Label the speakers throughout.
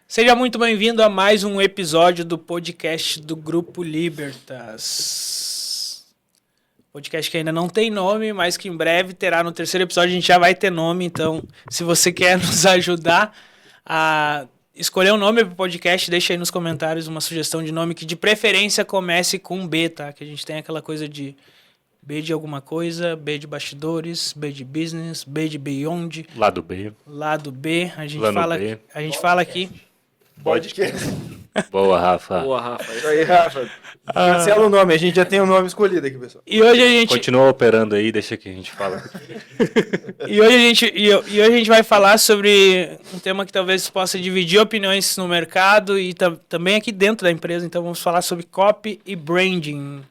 Speaker 1: Seja muito bem-vindo a mais um episódio do podcast do Grupo Libertas. Podcast que ainda não tem nome, mas que em breve terá. No terceiro episódio a gente já vai ter nome, então se você quer nos ajudar a escolher um nome para o podcast, deixa aí nos comentários uma sugestão de nome que de preferência comece com B, tá? Que a gente tem aquela coisa de B de alguma coisa, B de bastidores, B de business, B de beyond.
Speaker 2: Lado B.
Speaker 1: Lado B, a gente
Speaker 2: B.
Speaker 1: fala aqui.
Speaker 3: Podcast.
Speaker 2: Boa, Rafa.
Speaker 3: Boa, Rafa. Isso aí, Rafa. Cancela o nome, a gente já tem o nome escolhido aqui, pessoal.
Speaker 1: E hoje a gente
Speaker 2: Continua operando aí, deixa que a gente fala.
Speaker 1: e hoje a gente vai falar sobre um tema que talvez possa dividir opiniões no mercado e também aqui dentro da empresa. Então vamos falar sobre copy e branding,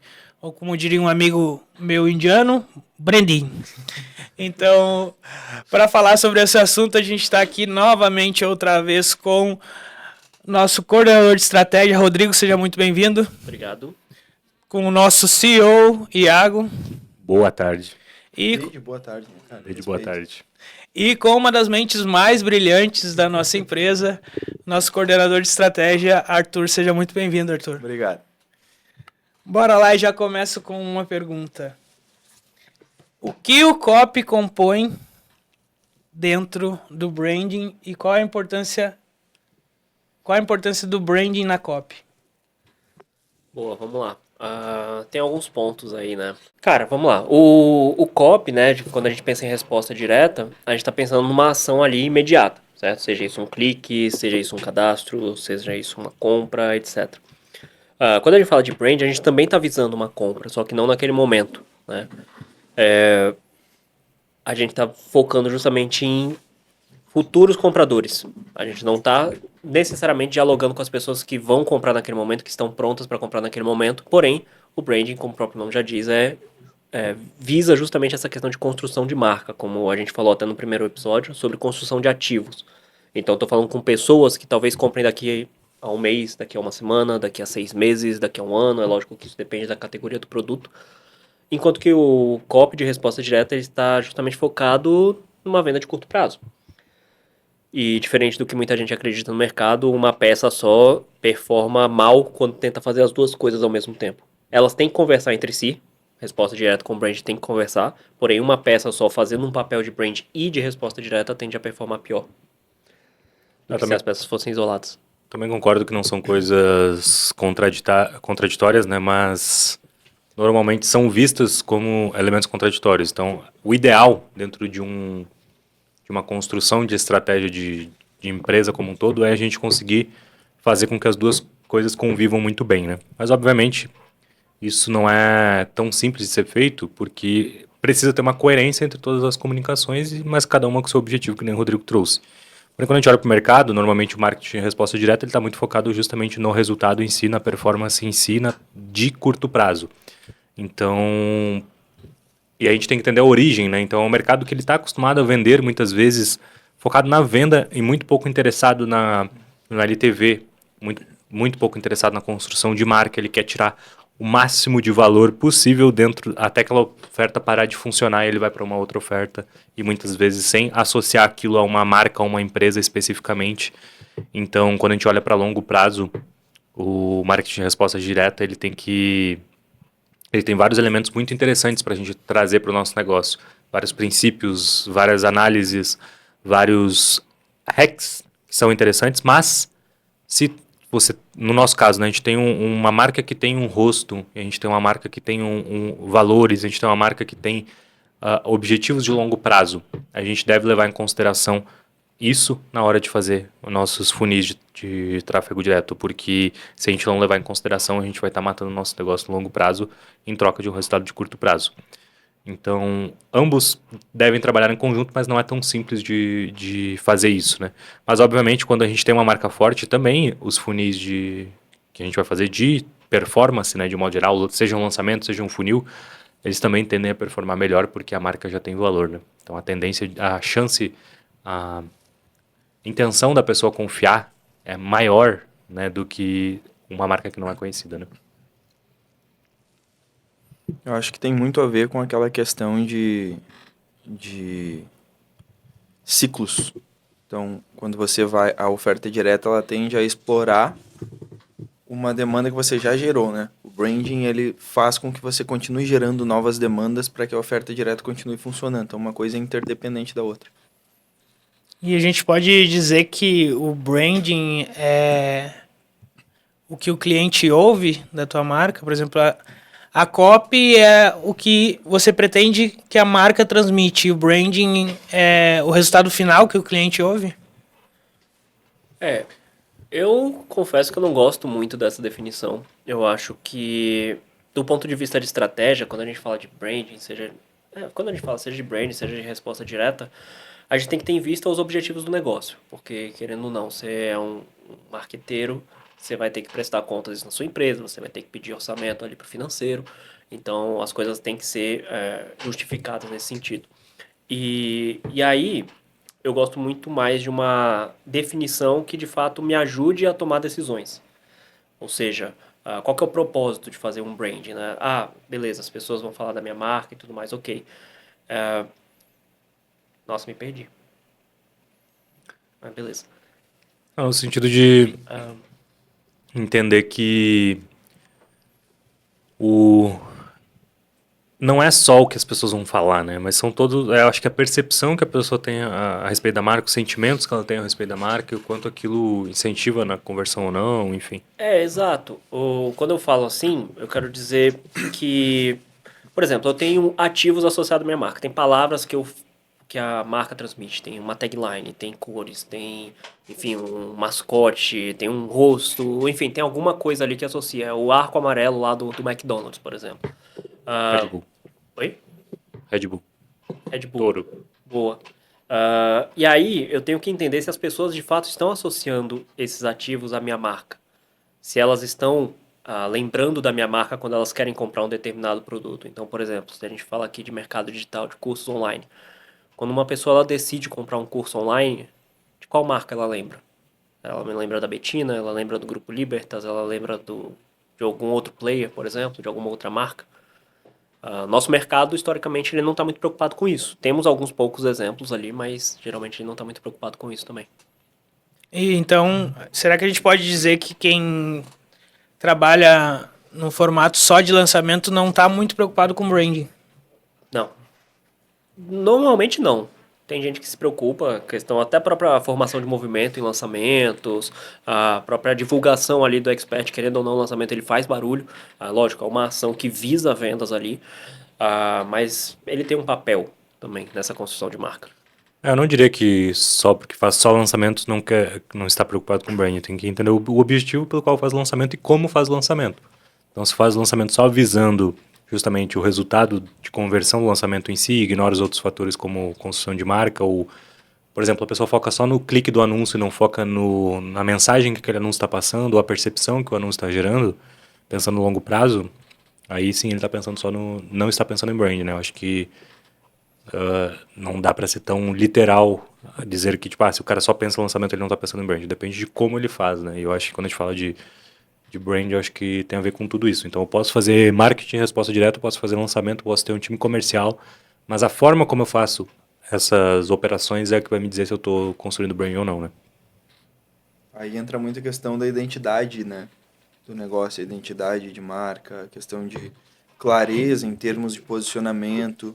Speaker 1: ou como diria um amigo meu indiano, branding. Então, para falar sobre esse assunto, a gente está aqui novamente outra vez com nosso coordenador de estratégia, Rodrigo, seja muito bem-vindo.
Speaker 3: Obrigado.
Speaker 1: Com o nosso CEO, Iago.
Speaker 2: Boa tarde.
Speaker 3: Desde boa tarde, né, cara?
Speaker 2: Desde boa tarde.
Speaker 1: E com uma das mentes mais brilhantes da nossa empresa, nosso coordenador de estratégia, Arthur. Seja muito bem-vindo, Arthur.
Speaker 3: Obrigado.
Speaker 1: Bora lá e já começo com uma pergunta. O que o copy compõe dentro do branding e qual a importância do branding na copy?
Speaker 4: Boa, vamos lá. Tem alguns pontos aí, né? Cara, vamos lá. O copy, né, quando a gente pensa em resposta direta, a gente tá pensando numa ação ali imediata, certo? Seja isso um clique, seja isso um cadastro, seja isso uma compra, etc. Quando a gente fala de brand, a gente também tá visando uma compra, só que não naquele momento, né? A gente tá focando justamente em futuros compradores. A gente não está necessariamente dialogando com as pessoas que vão comprar naquele momento, que estão prontas para comprar naquele momento. Porém, o branding, como o próprio nome já diz, visa justamente essa questão de construção de marca, como a gente falou até no primeiro episódio, sobre construção de ativos. Então, estou falando com pessoas que talvez comprem daqui a um mês, daqui a uma semana, daqui a 6 meses, daqui a um ano. É lógico que isso depende da categoria do produto. Enquanto que o copy de resposta direta ele está justamente focado numa venda de curto prazo. E diferente do que muita gente acredita no mercado, uma peça só performa mal quando tenta fazer as duas coisas ao mesmo tempo. Elas têm que conversar entre si, resposta direta com brand tem que conversar, porém uma peça só fazendo um papel de brand e de resposta direta tende a performar pior do que se as peças fossem isoladas.
Speaker 2: Também concordo que não são coisas contraditórias, né? Mas normalmente são vistas como elementos contraditórios. Então, o ideal dentro de uma construção de estratégia de empresa como um todo é a gente conseguir fazer com que as duas coisas convivam muito bem, né? Mas, obviamente, isso não é tão simples de ser feito, porque precisa ter uma coerência entre todas as comunicações, mas cada uma com o seu objetivo, que nem o Rodrigo trouxe. Porém, quando a gente olha para o mercado, normalmente o marketing de resposta direta está muito focado justamente no resultado em si, na performance em si, de curto prazo. Então, e a gente tem que entender a origem, né? Então, é um mercado que ele está acostumado a vender, muitas vezes, focado na venda e muito pouco interessado na LTV, muito pouco interessado na construção de marca. Ele quer tirar o máximo de valor possível dentro, até aquela oferta parar de funcionar, ele vai para uma outra oferta, e muitas vezes sem associar aquilo a uma marca, a uma empresa especificamente. Então, quando a gente olha para longo prazo, o marketing de resposta direta, ele tem vários elementos muito interessantes para a gente trazer para o nosso negócio. Vários princípios, várias análises, vários hacks que são interessantes, mas se você, no nosso caso, né, a gente tem uma marca que tem um rosto, a gente tem uma marca que tem valores, a gente tem uma marca que tem objetivos de longo prazo. A gente deve levar em consideração isso na hora de fazer os nossos funis de tráfego direto, porque se a gente não levar em consideração, a gente vai estar matando o nosso negócio no longo prazo em troca de um resultado de curto prazo. Então, ambos devem trabalhar em conjunto, mas não é tão simples de fazer isso, né? Mas, obviamente, quando a gente tem uma marca forte, também os funis que a gente vai fazer de performance, né, de modo geral, seja um lançamento, seja um funil, eles também tendem a performar melhor porque a marca já tem valor, né? Então, a chance, a intenção da pessoa confiar é maior, né, do que uma marca que não é conhecida, né?
Speaker 3: Eu acho que tem muito a ver com aquela questão de ciclos. Então, quando você vai, a oferta direta, ela tende a explorar uma demanda que você já gerou, né? O branding, ele faz com que você continue gerando novas demandas para que a oferta direta continue funcionando. Então, uma coisa é interdependente da outra.
Speaker 1: E a gente pode dizer que o branding é o que o cliente ouve da tua marca. Por exemplo, a copy é o que você pretende que a marca transmite. E o branding é o resultado final que o cliente ouve.
Speaker 4: Eu confesso que eu não gosto muito dessa definição. Eu acho que, do ponto de vista de estratégia, quando a gente fala de branding, quando a gente fala seja de branding, seja de resposta direta, a gente tem que ter em vista os objetivos do negócio. Porque, querendo ou não, você é um marqueteiro, você vai ter que prestar contas na sua empresa, você vai ter que pedir orçamento ali para o financeiro. Então, as coisas têm que ser justificadas nesse sentido. E aí, eu gosto muito mais de uma definição que de fato me ajude a tomar decisões. Ou seja, qual que é o propósito de fazer um branding, né? Ah, beleza, as pessoas vão falar da minha marca e tudo mais, ok. Nossa, me perdi. Mas beleza.
Speaker 2: No sentido de entender que não é só o que as pessoas vão falar, né? Mas são todos. Eu acho que a percepção que a pessoa tem a respeito da marca, os sentimentos que ela tem a respeito da marca, e o quanto aquilo incentiva na conversão ou não, enfim.
Speaker 4: Exato. Quando eu falo assim, eu quero dizer que, por exemplo, eu tenho ativos associados à minha marca. Tem palavras que a marca transmite. Tem uma tagline, tem cores, tem, enfim, um mascote, tem um rosto, enfim, tem alguma coisa ali que associa. O arco amarelo lá do McDonald's, por exemplo.
Speaker 2: Red Bull.
Speaker 4: Oi?
Speaker 2: Red Bull.
Speaker 4: Red Bull.
Speaker 2: Toro.
Speaker 4: Boa. E aí, eu tenho que entender se as pessoas de fato estão associando esses ativos à minha marca. Se elas estão lembrando da minha marca quando elas querem comprar um determinado produto. Então, por exemplo, se a gente fala aqui de mercado digital, de cursos online. Quando uma pessoa ela decide comprar um curso online, de qual marca ela lembra? Ela me lembra da Betina, ela lembra do Grupo Libertas, ela lembra de algum outro player, por exemplo, de alguma outra marca. Nosso mercado, historicamente, ele não está muito preocupado com isso. Temos alguns poucos exemplos ali, mas geralmente ele não está muito preocupado com isso também.
Speaker 1: E então, será que a gente pode dizer que quem trabalha no formato só de lançamento não está muito preocupado com branding?
Speaker 4: Não. Normalmente não. Tem gente que se preocupa, questão até a própria formação de movimento em lançamentos, a própria divulgação ali do expert, querendo ou não, o lançamento ele faz barulho. Lógico, é uma ação que visa vendas ali, mas ele tem um papel também nessa construção de marca.
Speaker 2: Eu não diria que só porque faz só lançamentos não está preocupado com branding. Tem que entender o objetivo pelo qual faz o lançamento e como faz o lançamento. Então, se faz o lançamento só visando justamente o resultado de conversão do lançamento em si, ignora os outros fatores como construção de marca ou, por exemplo, a pessoa foca só no clique do anúncio e não foca na mensagem que aquele anúncio está passando ou a percepção que o anúncio está gerando, pensando no longo prazo, aí sim ele está pensando não está pensando em brand, né? Eu acho que não dá para ser tão literal a dizer que, tipo, se o cara só pensa no lançamento ele não está pensando em brand, depende de como ele faz, né? E eu acho que quando a gente fala de brand, eu acho que tem a ver com tudo isso. Então, eu posso fazer marketing, resposta direta, posso fazer lançamento, posso ter um time comercial, mas a forma como eu faço essas operações é que vai me dizer se eu estou construindo brand ou não, né?
Speaker 3: Aí entra muito a questão da identidade, né? Do negócio, a identidade de marca, a questão de clareza em termos de posicionamento,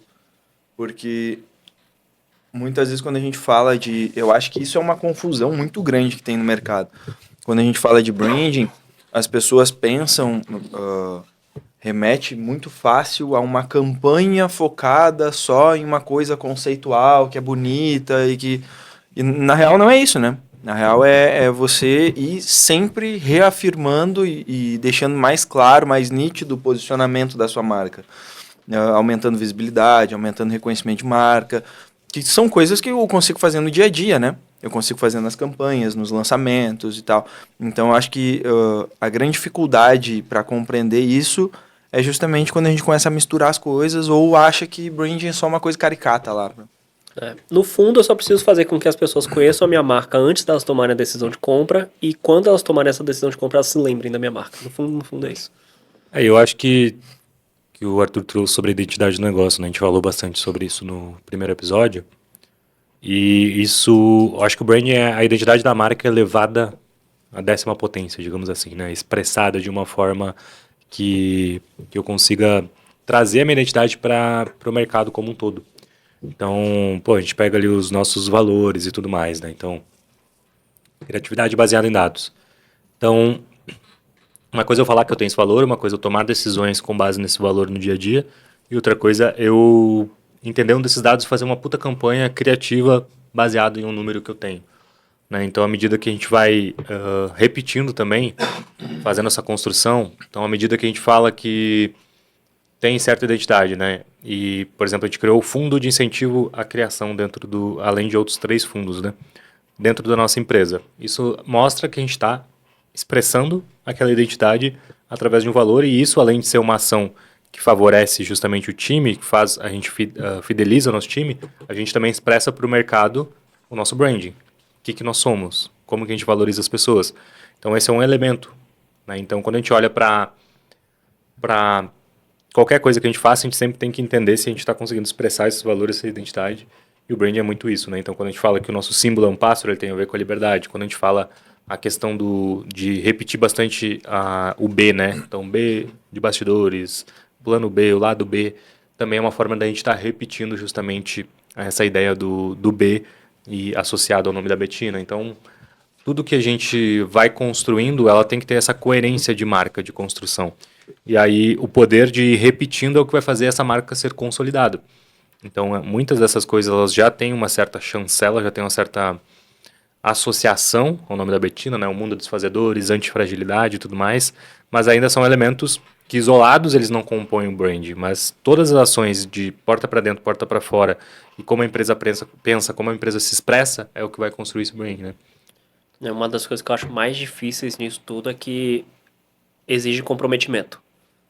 Speaker 3: porque muitas vezes quando a gente fala eu acho que isso é uma confusão muito grande que tem no mercado. Quando a gente fala de branding, as pessoas pensam, remete muito fácil a uma campanha focada só em uma coisa conceitual, que é bonita e na real não é isso, né? Na real é você ir sempre reafirmando e deixando mais claro, mais nítido o posicionamento da sua marca. Aumentando visibilidade, aumentando reconhecimento de marca, que são coisas que eu consigo fazer no dia a dia, né? Eu consigo fazer nas campanhas, nos lançamentos e tal. Então, eu acho que a grande dificuldade para compreender isso é justamente quando a gente começa a misturar as coisas ou acha que branding é só uma coisa caricata lá.
Speaker 4: No fundo, eu só preciso fazer com que as pessoas conheçam a minha marca antes delas tomarem a decisão de compra e quando elas tomarem essa decisão de compra, elas se lembrem da minha marca. No fundo é isso.
Speaker 2: Eu acho que o Arthur trouxe sobre a identidade do negócio, né? A gente falou bastante sobre isso no primeiro episódio. E isso, eu acho que o branding é a identidade da marca elevada à 10ª potência, digamos assim, né? Expressada de uma forma que eu consiga trazer a minha identidade para o mercado como um todo. Então, pô, a gente pega ali os nossos valores e tudo mais, né? Então, criatividade baseada em dados. Então, uma coisa é eu falar que eu tenho esse valor, uma coisa é eu tomar decisões com base nesse valor no dia a dia, e outra coisa é eu entender um desses dados e fazer uma puta campanha criativa baseada em um número que eu tenho. Né? Então, à medida que a gente vai repetindo também, fazendo essa construção, então, à medida que a gente fala que tem certa identidade, né? E, por exemplo, a gente criou o fundo de incentivo à criação dentro além de outros 3 fundos, né? Dentro da nossa empresa. Isso mostra que a gente está expressando aquela identidade através de um valor, e isso, além de ser uma ação que favorece justamente o time, que faz a gente fideliza o nosso time, a gente também expressa para o mercado o nosso branding. O que nós somos, como que a gente valoriza as pessoas. Então, esse é um elemento. Né? Então, quando a gente olha para qualquer coisa que a gente faça, a gente sempre tem que entender se a gente está conseguindo expressar esses valores, essa identidade, e o branding é muito isso. Né? Então, quando a gente fala que o nosso símbolo é um pássaro, ele tem a ver com a liberdade. Quando a gente fala a questão de repetir bastante o B, né? Então, B de bastidores, plano B, o lado B, também é uma forma da gente estar repetindo justamente essa ideia do B e associado ao nome da Betina. Então, tudo que a gente vai construindo, ela tem que ter essa coerência de marca, de construção. E aí, o poder de ir repetindo é o que vai fazer essa marca ser consolidada. Então, muitas dessas coisas, elas já têm uma certa chancela, já têm uma certa associação ao nome da Betina, né? O mundo dos fazedores, antifragilidade e tudo mais, mas ainda são elementos que isolados eles não compõem o brand, mas todas as ações de porta para dentro, porta para fora, e como a empresa pensa, como a empresa se expressa, é o que vai construir esse brand, né?
Speaker 4: Uma das coisas que eu acho mais difíceis nisso tudo é que exige comprometimento,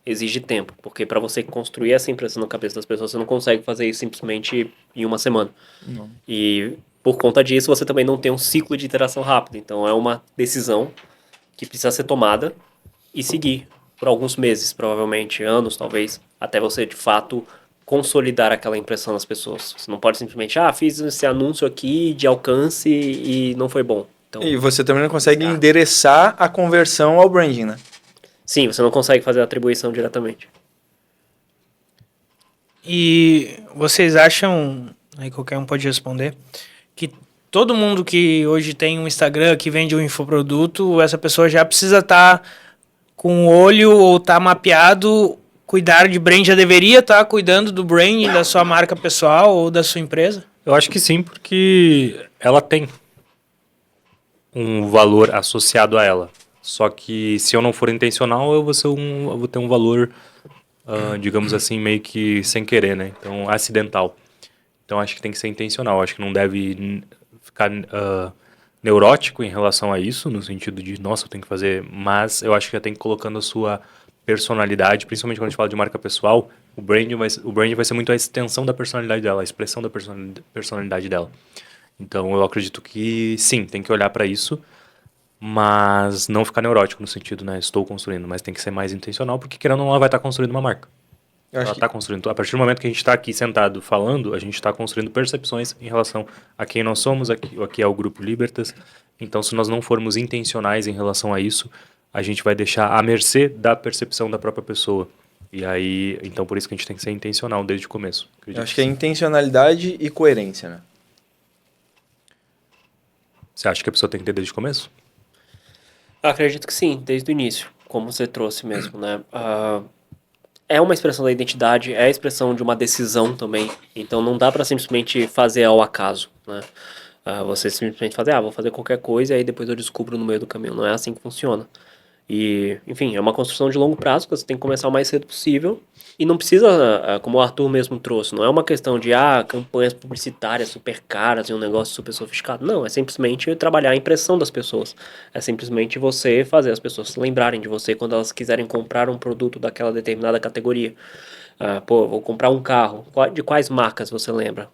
Speaker 4: exige tempo, porque para você construir essa impressão na cabeça das pessoas, você não consegue fazer isso simplesmente em uma semana.
Speaker 3: Não.
Speaker 4: E por conta disso, você também não tem um ciclo de iteração rápido. Então, é uma decisão que precisa ser tomada e seguir por alguns meses, provavelmente anos, talvez, até você, de fato, consolidar aquela impressão nas pessoas. Você não pode simplesmente, fiz esse anúncio aqui de alcance e não foi bom. Então,
Speaker 3: E você também não consegue endereçar a conversão ao branding, né?
Speaker 4: sim, você não consegue fazer a atribuição diretamente.
Speaker 1: E vocês acham, aí qualquer um pode responder, que todo mundo que hoje tem um Instagram, que vende um infoproduto, essa pessoa já precisa estar com o olho ou tá mapeado, cuidar de brand, já deveria estar cuidando do branding da sua marca pessoal ou da sua empresa?
Speaker 2: Eu acho que sim, porque ela tem um valor associado a ela. Só que se eu não for intencional, eu vou ter um valor, digamos assim, meio que sem querer, né? Então, acidental. Então, acho que tem que ser intencional. Acho que não deve ficar neurótico em relação a isso, no sentido de, nossa, eu tenho que fazer, mas eu acho que já tem que ir colocando a sua personalidade, principalmente quando a gente fala de marca pessoal, o branding vai ser muito a extensão da personalidade dela, a expressão da personalidade dela. Então, eu acredito que, sim, tem que olhar para isso, mas não ficar neurótico no sentido, né, estou construindo, mas tem que ser mais intencional, porque querendo ou não, ela vai estar construindo uma marca.
Speaker 3: Eu acho
Speaker 2: Ela está construindo. A partir do momento que a gente está aqui sentado falando, a gente está construindo percepções em relação a quem nós somos, aqui é o Grupo Libertas. Então, se nós não formos intencionais em relação a isso, a gente vai deixar à mercê da percepção da própria pessoa. E aí, então por isso que a gente tem que ser intencional desde o começo.
Speaker 3: Eu acho que é intencionalidade e coerência, né?
Speaker 2: Você acha que a pessoa tem que ter desde o começo?
Speaker 4: Acredito que sim, desde o início, como você trouxe mesmo, né? É uma expressão da identidade, é a expressão de uma decisão também. Então não dá para simplesmente fazer ao acaso, né? Você simplesmente fazer, vou fazer qualquer coisa e aí depois eu descubro no meio do caminho. Não é assim que funciona. E, enfim, é uma construção de longo prazo que você tem que começar o mais cedo possível. E não precisa, como o Arthur mesmo trouxe, não é uma questão de campanhas publicitárias super caras e um negócio super sofisticado. Não, é simplesmente trabalhar a impressão das pessoas. É simplesmente você fazer as pessoas se lembrarem de você quando elas quiserem comprar um produto daquela determinada categoria. Vou comprar um carro. De quais marcas você lembra?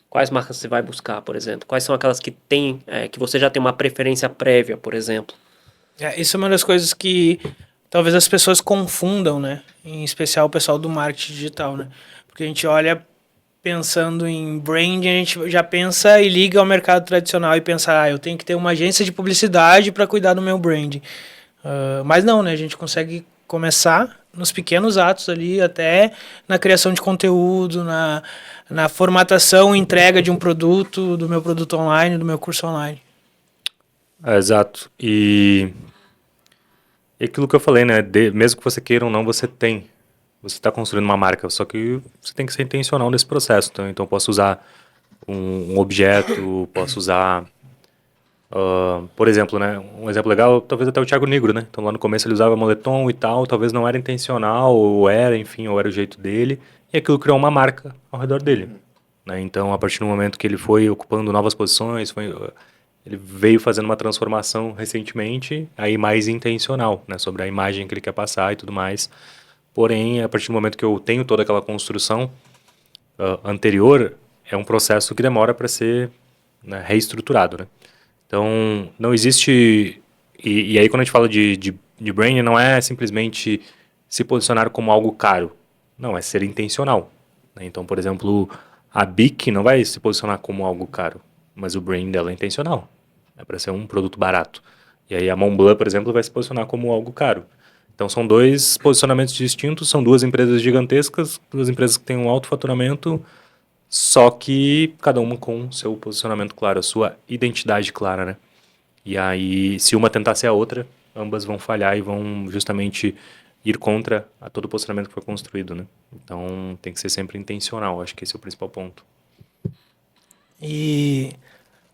Speaker 4: Quais marcas você vai buscar, por exemplo? Quais são aquelas que tem, que você já tem uma preferência prévia, por exemplo?
Speaker 1: Isso é uma das coisas que talvez as pessoas confundam, né? Em especial o pessoal do marketing digital, né? Porque a gente olha pensando em branding, a gente já pensa e liga ao mercado tradicional e pensa, eu tenho que ter uma agência de publicidade para cuidar do meu branding. Mas não, né? A gente consegue começar nos pequenos atos ali, até na criação de conteúdo, na formatação e entrega de um produto, do meu produto online, do meu curso online.
Speaker 2: Exato. E aquilo que eu falei, né? Mesmo que você queira ou não, você tem. Você está construindo uma marca, só que você tem que ser intencional nesse processo. Então eu posso usar um objeto, posso usar, por exemplo, né? Um exemplo legal, talvez até o Thiago Negro, né? Então lá no começo ele usava moletom e tal, talvez não era intencional, ou era, enfim, ou era o jeito dele, e aquilo criou uma marca ao redor dele. Né? Então, a partir do momento que ele foi ocupando novas posições, ele veio fazendo uma transformação recentemente, aí mais intencional, né? Sobre a imagem que ele quer passar e tudo mais. Porém, a partir do momento que eu tenho toda aquela construção anterior, é um processo que demora para ser, né, reestruturado, né? Então, não existe... E aí, quando a gente fala de branding, não é simplesmente se posicionar como algo caro. Não, é ser intencional. Né? Então, por exemplo, a Bic não vai se posicionar como algo caro, mas o brand dela é intencional. É para ser um produto barato. E aí a Montblanc, por exemplo, vai se posicionar como algo caro. Então, são dois posicionamentos distintos, são duas empresas gigantescas, duas empresas que têm um alto faturamento, só que cada uma com seu posicionamento claro, a sua identidade clara, né? E aí, se uma tentar ser a outra, ambas vão falhar e vão justamente ir contra a todo o posicionamento que foi construído, né? Então, tem que ser sempre intencional, acho que esse é o principal ponto.
Speaker 1: E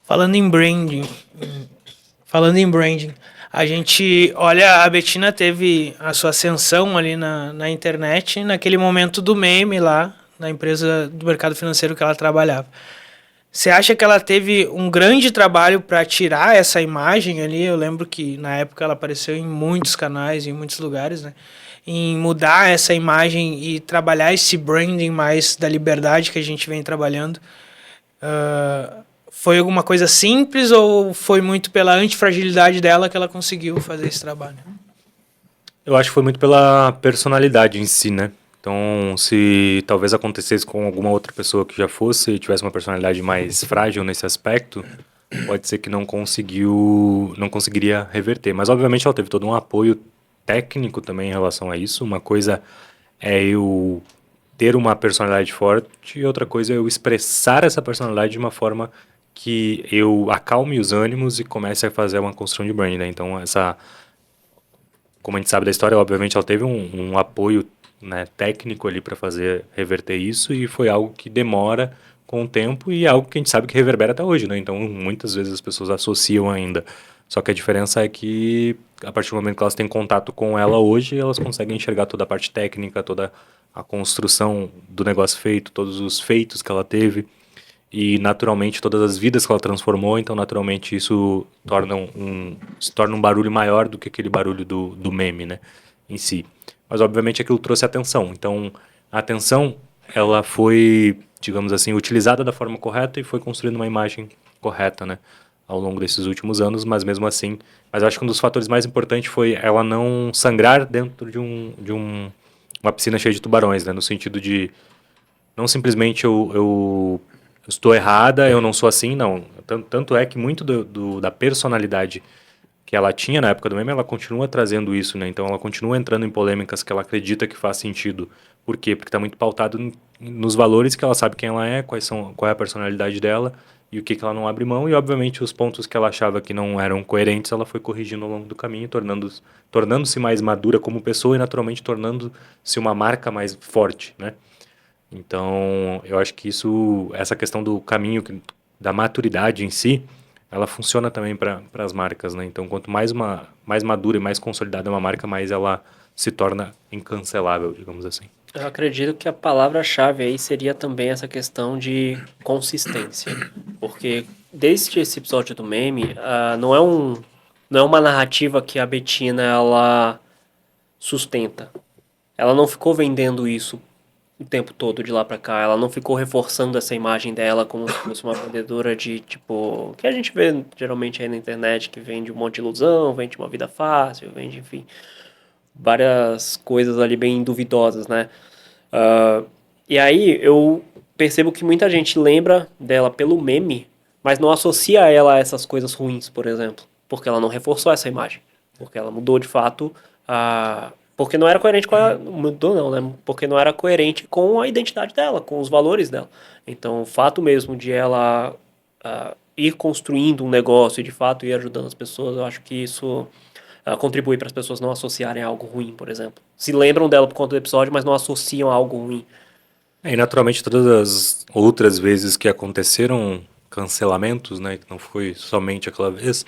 Speaker 1: falando em branding, a gente olha, a Betina teve a sua ascensão ali na internet, naquele momento do meme lá, na empresa do mercado financeiro que ela trabalhava. Você acha que ela teve um grande trabalho para tirar essa imagem ali? Eu lembro que na época ela apareceu em muitos canais, em muitos lugares, né? Em mudar essa imagem e trabalhar esse branding mais da liberdade que a gente vem trabalhando. Foi alguma coisa simples ou foi muito pela antifragilidade dela que ela conseguiu fazer esse trabalho?
Speaker 2: Eu acho que foi muito pela personalidade em si, né? Então, se talvez acontecesse com alguma outra pessoa que já fosse, tivesse uma personalidade mais frágil nesse aspecto, pode ser que não conseguiria reverter. Mas, obviamente, ela teve todo um apoio técnico também em relação a isso. Uma coisa é eu ter uma personalidade forte e outra coisa é eu expressar essa personalidade de uma forma que eu acalme os ânimos e comece a fazer uma construção de brand, né? Então, como a gente sabe da história, obviamente ela teve um apoio, né, técnico ali para fazer reverter isso e foi algo que demora com o tempo e é algo que a gente sabe que reverbera até hoje, né? Então, muitas vezes as pessoas associam ainda. Só que a diferença é que a partir do momento que elas têm contato com ela hoje, elas conseguem enxergar toda a parte técnica, toda a construção do negócio feito, todos os feitos que ela teve e naturalmente todas as vidas que ela transformou, então naturalmente isso se torna um barulho maior do que aquele barulho do meme, né, em si. Mas obviamente aquilo trouxe atenção, então a atenção ela foi, digamos assim, utilizada da forma correta e foi construindo uma imagem correta, né, ao longo desses últimos anos, mas mesmo assim, mas acho que um dos fatores mais importantes foi ela não sangrar dentro de uma piscina cheia de tubarões, né, no sentido de não simplesmente eu estou errada, eu não sou assim, não. Tanto é que muito da personalidade que ela tinha na época do meme, ela continua trazendo isso, né? Então ela continua entrando em polêmicas que ela acredita que faz sentido. Por quê? Porque está muito pautado nos valores que ela sabe quem ela é, qual é a personalidade dela e o que ela não abre mão. E, obviamente, os pontos que ela achava que não eram coerentes, ela foi corrigindo ao longo do caminho, tornando-se mais madura como pessoa e, naturalmente, tornando-se uma marca mais forte, né? Então, eu acho que essa questão do caminho, da maturidade em si, ela funciona também para as marcas, né? Então, quanto mais madura e mais consolidada é uma marca, mais ela se torna incancelável, digamos assim.
Speaker 4: Eu acredito que a palavra-chave aí seria também essa questão de consistência. Porque desde esse episódio do meme, não é uma narrativa que a Betina ela sustenta. Ela não ficou vendendo isso o tempo todo de lá pra cá. Ela não ficou reforçando essa imagem dela como se fosse uma vendedora de, tipo... Que a gente vê geralmente aí na internet, que vende um monte de ilusão, vende uma vida fácil, vende, enfim... várias coisas ali bem duvidosas, né? E aí eu percebo que muita gente lembra dela pelo meme, mas não associa ela a essas coisas ruins, por exemplo. Porque ela não reforçou essa imagem. Porque ela mudou de fato a... Porque não era coerente com a... Mudou não, né? Porque não era coerente com a identidade dela, com os valores dela. Então o fato mesmo de ela ir construindo um negócio e de fato ir ajudando as pessoas, eu acho que isso contribui para as pessoas não associarem a algo ruim, por exemplo. Se lembram dela por conta do episódio, mas não associam a algo ruim.
Speaker 2: E naturalmente todas as outras vezes que aconteceram cancelamentos, né, que não foi somente aquela vez,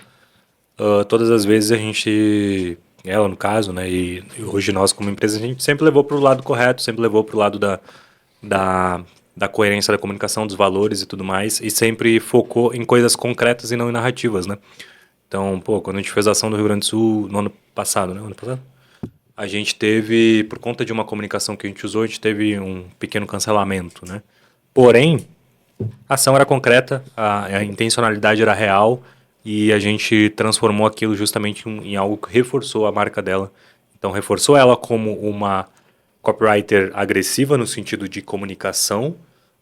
Speaker 2: todas as vezes a gente, ela no caso, né, e hoje nós como empresa, a gente sempre levou para o lado correto, sempre levou para o lado da coerência da comunicação, dos valores e tudo mais, e sempre focou em coisas concretas e não em narrativas, né. Então, pô, quando a gente fez a ação do Rio Grande do Sul no ano passado, né, ano passado? A gente teve, por conta de uma comunicação que a gente usou, a gente teve um pequeno cancelamento, né? Porém, a ação era concreta, a intencionalidade era real e a gente transformou aquilo justamente em algo que reforçou a marca dela. Então, reforçou ela como uma copywriter agressiva no sentido de comunicação,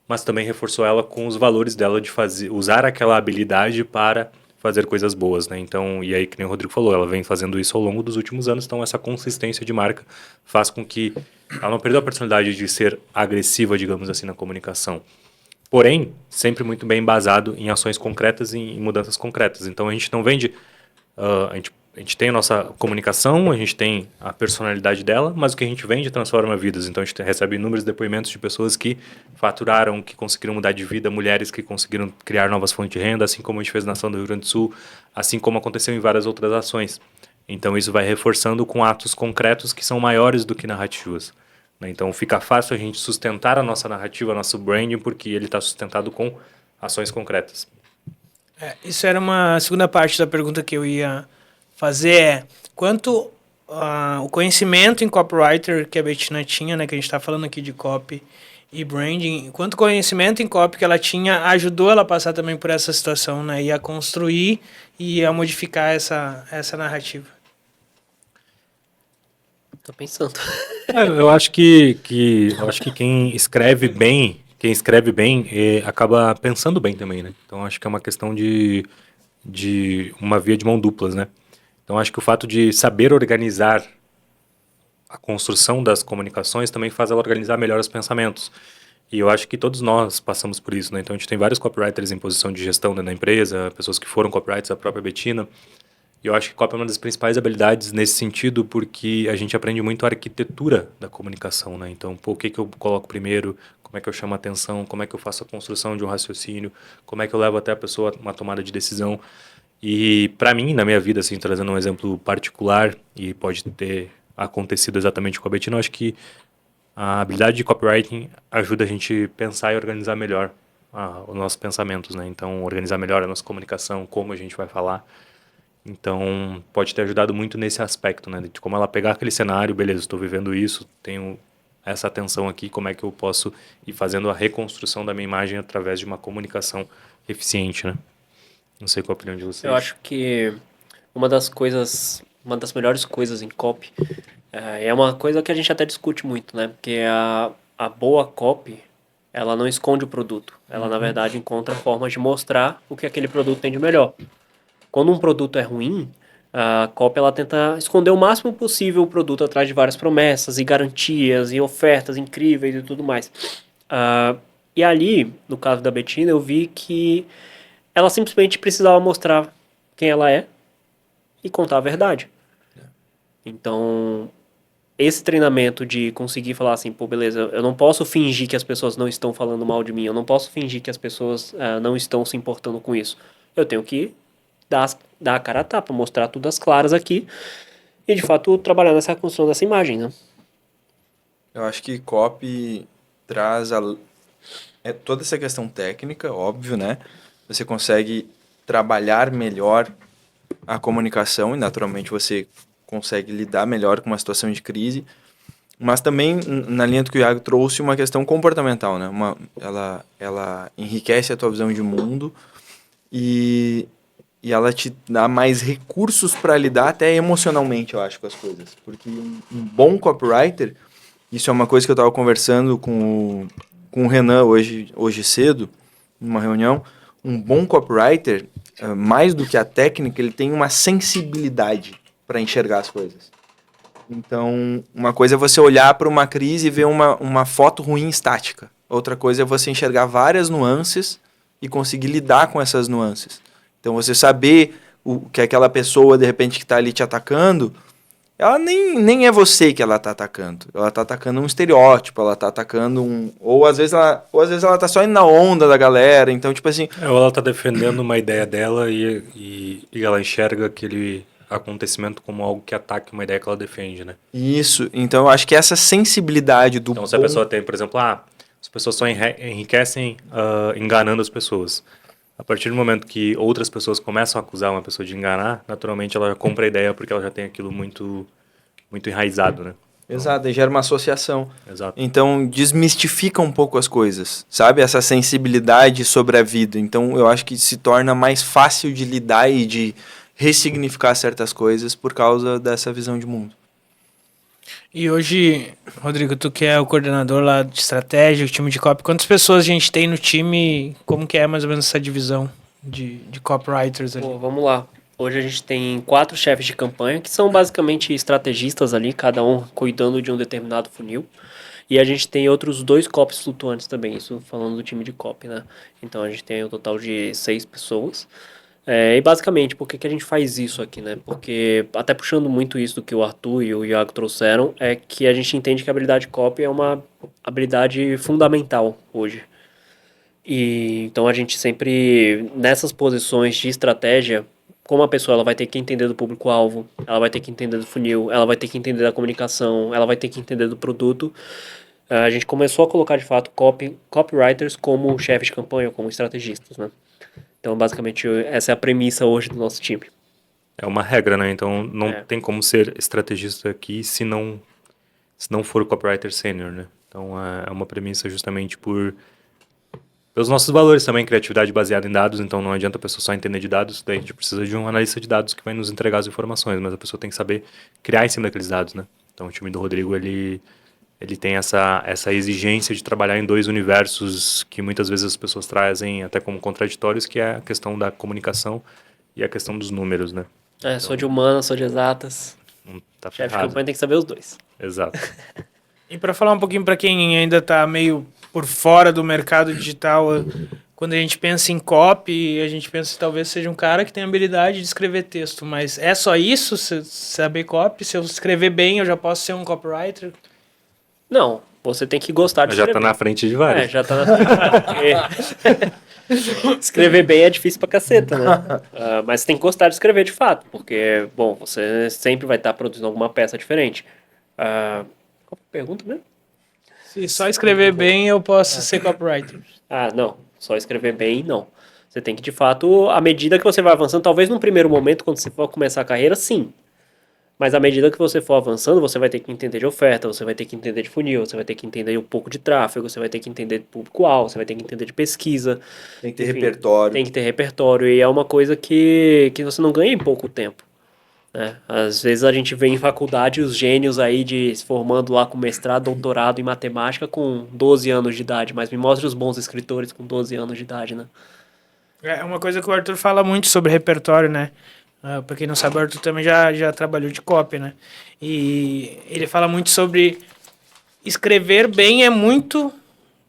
Speaker 2: mas também reforçou ela com os valores dela de usar aquela habilidade para fazer coisas boas, né? Então, e aí que nem o Rodrigo falou, ela vem fazendo isso ao longo dos últimos anos, então essa consistência de marca faz com que ela não perdeu a personalidade de ser agressiva, digamos assim, na comunicação. Porém, sempre muito bem embasado em ações concretas e em mudanças concretas. Então a gente não vende, a gente tem a nossa comunicação, a gente tem a personalidade dela, mas o que a gente vende transforma vidas. Então a gente recebe inúmeros depoimentos de pessoas que faturaram, que conseguiram mudar de vida, mulheres que conseguiram criar novas fontes de renda, assim como a gente fez na ação do Rio Grande do Sul, assim como aconteceu em várias outras ações. Então isso vai reforçando com atos concretos que são maiores do que narrativas. Então fica fácil a gente sustentar a nossa narrativa, nosso branding, porque ele está sustentado com ações concretas.
Speaker 1: Isso era uma segunda parte da pergunta que eu ia fazer, quanto o conhecimento em copywriter que a Bettina tinha, né, que a gente está falando aqui de copy e branding, quanto conhecimento em copy que ela tinha ajudou ela a passar também por essa situação, né, e a construir e a modificar essa narrativa.
Speaker 4: Tô pensando.
Speaker 2: Eu acho que quem escreve bem acaba pensando bem também, né? Então acho que é uma questão de uma via de mão duplas, né? Então acho que o fato de saber organizar a construção das comunicações também faz ela organizar melhor os pensamentos. E eu acho que todos nós passamos por isso, né? Então a gente tem vários copywriters em posição de gestão dentro da empresa, pessoas que foram copywriters, a própria Bettina. E eu acho que copy é uma das principais habilidades nesse sentido, porque a gente aprende muito a arquitetura da comunicação, né? Então, pô, o que eu coloco primeiro, como é que eu chamo a atenção, como é que eu faço a construção de um raciocínio, como é que eu levo até a pessoa a uma tomada de decisão. E para mim, na minha vida, assim, trazendo um exemplo particular, e pode ter acontecido exatamente com a Bettina, eu acho que a habilidade de copywriting ajuda a gente pensar e organizar melhor os nossos pensamentos, né? Então, organizar melhor a nossa comunicação, como a gente vai falar. Então, pode ter ajudado muito nesse aspecto, né? De como ela pegar aquele cenário, beleza, estou vivendo isso, tenho essa atenção aqui, como é que eu posso ir fazendo a reconstrução da minha imagem através de uma comunicação eficiente, né? Não sei qual a opinião de vocês.
Speaker 4: Eu acho que uma das melhores coisas em copy é uma coisa que a gente até discute muito, né? Porque a boa copy, ela não esconde o produto. Ela, na verdade, encontra formas de mostrar o que aquele produto tem de melhor. Quando um produto é ruim, a copy ela tenta esconder o máximo possível o produto atrás de várias promessas e garantias e ofertas incríveis e tudo mais. E ali, no caso da Bettina, eu vi que ela simplesmente precisava mostrar quem ela é e contar a verdade. Então, esse treinamento de conseguir falar assim, pô, beleza, eu não posso fingir que as pessoas não estão falando mal de mim, eu não posso fingir que as pessoas não estão se importando com isso. Eu tenho que dar a cara a tapa, mostrar tudo às claras aqui e, de fato, trabalhar nessa construção dessa imagem, né?
Speaker 3: Eu acho que copy traz toda essa questão técnica, óbvio, né? Você consegue trabalhar melhor a comunicação e, naturalmente, você consegue lidar melhor com uma situação de crise, mas também, na linha do que o Iago trouxe, uma questão comportamental, né? Ela enriquece a tua visão de mundo e ela te dá mais recursos para lidar até emocionalmente, eu acho, com as coisas. Porque um bom copywriter, isso é uma coisa que eu estava conversando com com o Renan hoje cedo, numa reunião, um bom copywriter, mais do que a técnica, ele tem uma sensibilidade para enxergar as coisas. Então, uma coisa é você olhar para uma crise e ver uma foto ruim estática. Outra coisa é você enxergar várias nuances e conseguir lidar com essas nuances. Então, você saber que aquela pessoa, de repente, que está ali te atacando, ela nem é você que ela está atacando. Ela está atacando um estereótipo, ela está atacando um... Ou às vezes ela está só indo na onda da galera. Então, tipo assim...
Speaker 2: Ou ela está defendendo uma ideia dela e ela enxerga aquele acontecimento como algo que ataque uma ideia que ela defende, né?
Speaker 3: Isso. Então, eu acho que essa sensibilidade do...
Speaker 2: Então, se a pessoa tem, por exemplo, as pessoas só enriquecem enganando as pessoas. A partir do momento que outras pessoas começam a acusar uma pessoa de enganar, naturalmente ela compra a ideia porque ela já tem aquilo muito, muito enraizado, né?
Speaker 3: Exato, e gera uma associação.
Speaker 2: Exato.
Speaker 3: Então, desmistifica um pouco as coisas, sabe? Essa sensibilidade sobre a vida. Então, eu acho que se torna mais fácil de lidar e de ressignificar certas coisas por causa dessa visão de mundo.
Speaker 1: E hoje, Rodrigo, tu que é o coordenador lá de estratégia, o time de copy, quantas pessoas a gente tem no time? Como que é mais ou menos essa divisão de copywriters ali?
Speaker 4: Pô, vamos lá. Hoje a gente tem 4 chefes de campanha, que são basicamente estrategistas ali, cada um cuidando de um determinado funil. E a gente tem outros 2 copies flutuantes também, isso falando do time de copy, né? Então a gente tem um total de 6 pessoas. E basicamente, por que a gente faz isso aqui, né? Porque, até puxando muito isso do que o Arthur e o Iago trouxeram, é que a gente entende que a habilidade copy é uma habilidade fundamental hoje. E então a gente sempre, nessas posições de estratégia, como a pessoa ela vai ter que entender do público-alvo, ela vai ter que entender do funil, ela vai ter que entender da comunicação, ela vai ter que entender do produto, a gente começou a colocar de fato copywriters como chefes de campanha, como estrategistas, né? Então, basicamente, essa é a premissa hoje do nosso time.
Speaker 2: É uma regra, né? Então, não tem como ser estrategista aqui se não for copywriter sênior, né? Então, é uma premissa justamente pelos nossos valores também, criatividade baseada em dados. Então, não adianta a pessoa só entender de dados, daí a gente precisa de um analista de dados que vai nos entregar as informações, mas a pessoa tem que saber criar em cima daqueles dados, né? Então, o time do Rodrigo, ele tem essa exigência de trabalhar em 2 universos que muitas vezes as pessoas trazem até como contraditórios, que é a questão da comunicação e a questão dos números, né?
Speaker 4: Sou de humanas, sou de exatas.
Speaker 2: Tá
Speaker 4: Chefe de
Speaker 2: ferrado.
Speaker 4: campanha tem que saber os 2.
Speaker 2: Exato.
Speaker 1: E para falar um pouquinho para quem ainda tá meio por fora do mercado digital, quando a gente pensa em copy, a gente pensa que talvez seja um cara que tem habilidade de escrever texto, mas é só isso, saber copy? Se eu escrever bem, eu já posso ser um copywriter?
Speaker 4: Não, você tem que gostar de
Speaker 2: Já
Speaker 4: escrever.
Speaker 2: tá na frente de vários.
Speaker 4: Já tá na frente. Escrever bem é difícil pra caceta, né? Mas você tem que gostar de escrever de fato, porque, bom, você sempre vai estar produzindo alguma peça diferente. Qual foi a pergunta mesmo?
Speaker 1: Se só escrever bem, eu posso ser copywriter.
Speaker 4: Não. Só escrever bem, não. Você tem que, de fato, à medida que você vai avançando, talvez num primeiro momento, quando você for começar a carreira, sim. Mas à medida que você for avançando, você vai ter que entender de oferta, você vai ter que entender de funil, você vai ter que entender um pouco de tráfego, você vai ter que entender de público-alvo, você vai ter que entender de pesquisa.
Speaker 3: Tem que ter repertório.
Speaker 4: Tem que ter repertório, e é uma coisa que você não ganha em pouco tempo. Né? Às vezes a gente vê em faculdade os gênios aí se formando lá com mestrado, doutorado em matemática com 12 anos de idade, mas me mostre os bons escritores com 12 anos de idade, né?
Speaker 1: É uma coisa que o Arthur fala muito sobre repertório, né? Pra quem não sabe, o Arthur também já trabalhou de copy, né? E ele fala muito sobre escrever bem é muito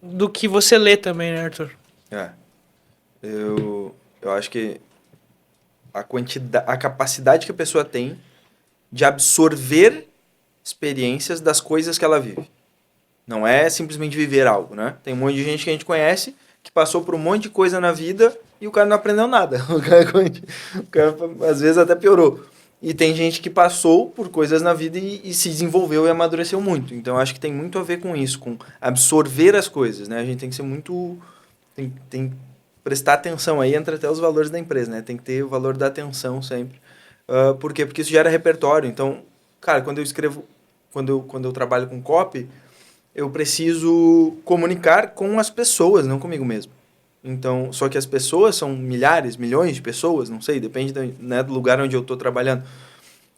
Speaker 1: do que você lê também, né, Arthur?
Speaker 3: Eu acho que a capacidade que a pessoa tem de absorver experiências das coisas que ela vive. Não é simplesmente viver algo, né? Tem um monte de gente que a gente conhece que passou por um monte de coisa na vida e o cara não aprendeu nada. O cara às vezes até piorou. E tem gente que passou por coisas na vida e se desenvolveu e amadureceu muito. Então, eu acho que tem muito a ver com isso, com absorver as coisas, né? A gente tem que ser muito... Tem que prestar atenção aí, entra até os valores da empresa, né? Tem que ter o valor da atenção sempre. Por quê? Porque isso gera repertório. Então, cara, quando eu escrevo... Quando eu trabalho com copy, eu preciso comunicar com as pessoas, não comigo mesmo. Então, só que as pessoas são milhares, milhões de pessoas, não sei, depende né, do lugar onde eu estou trabalhando.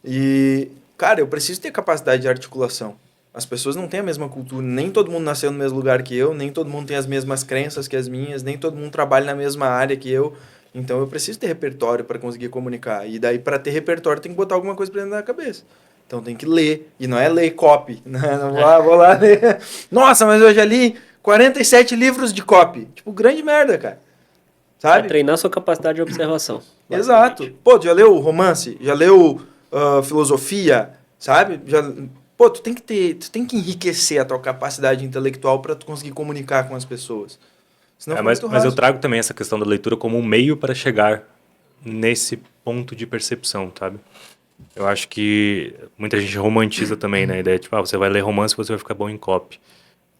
Speaker 3: E, cara, eu preciso ter capacidade de articulação. As pessoas não têm a mesma cultura, nem todo mundo nasceu no mesmo lugar que eu, nem todo mundo tem as mesmas crenças que as minhas, nem todo mundo trabalha na mesma área que eu. Então eu preciso ter repertório para conseguir comunicar. E daí, para ter repertório, tem que botar alguma coisa pra dentro da cabeça. Então tem que ler. E não é ler copy. Né? Não vou lá ler. Nossa, mas eu já li 47 livros de copy. Tipo, grande merda, cara. Sabe?
Speaker 4: É treinar sua capacidade de observação.
Speaker 3: Exato. Pô, tu já leu romance? Já leu filosofia? Sabe? Pô, tu tem que enriquecer a tua capacidade intelectual para tu conseguir comunicar com as pessoas. Senão fica muito
Speaker 2: mas eu
Speaker 3: raso.
Speaker 2: trago também essa questão da leitura como um meio para chegar nesse ponto de percepção, sabe? Eu acho que muita gente romantiza também, né? A ideia de, tipo, você vai ler romance e você vai ficar bom em copy.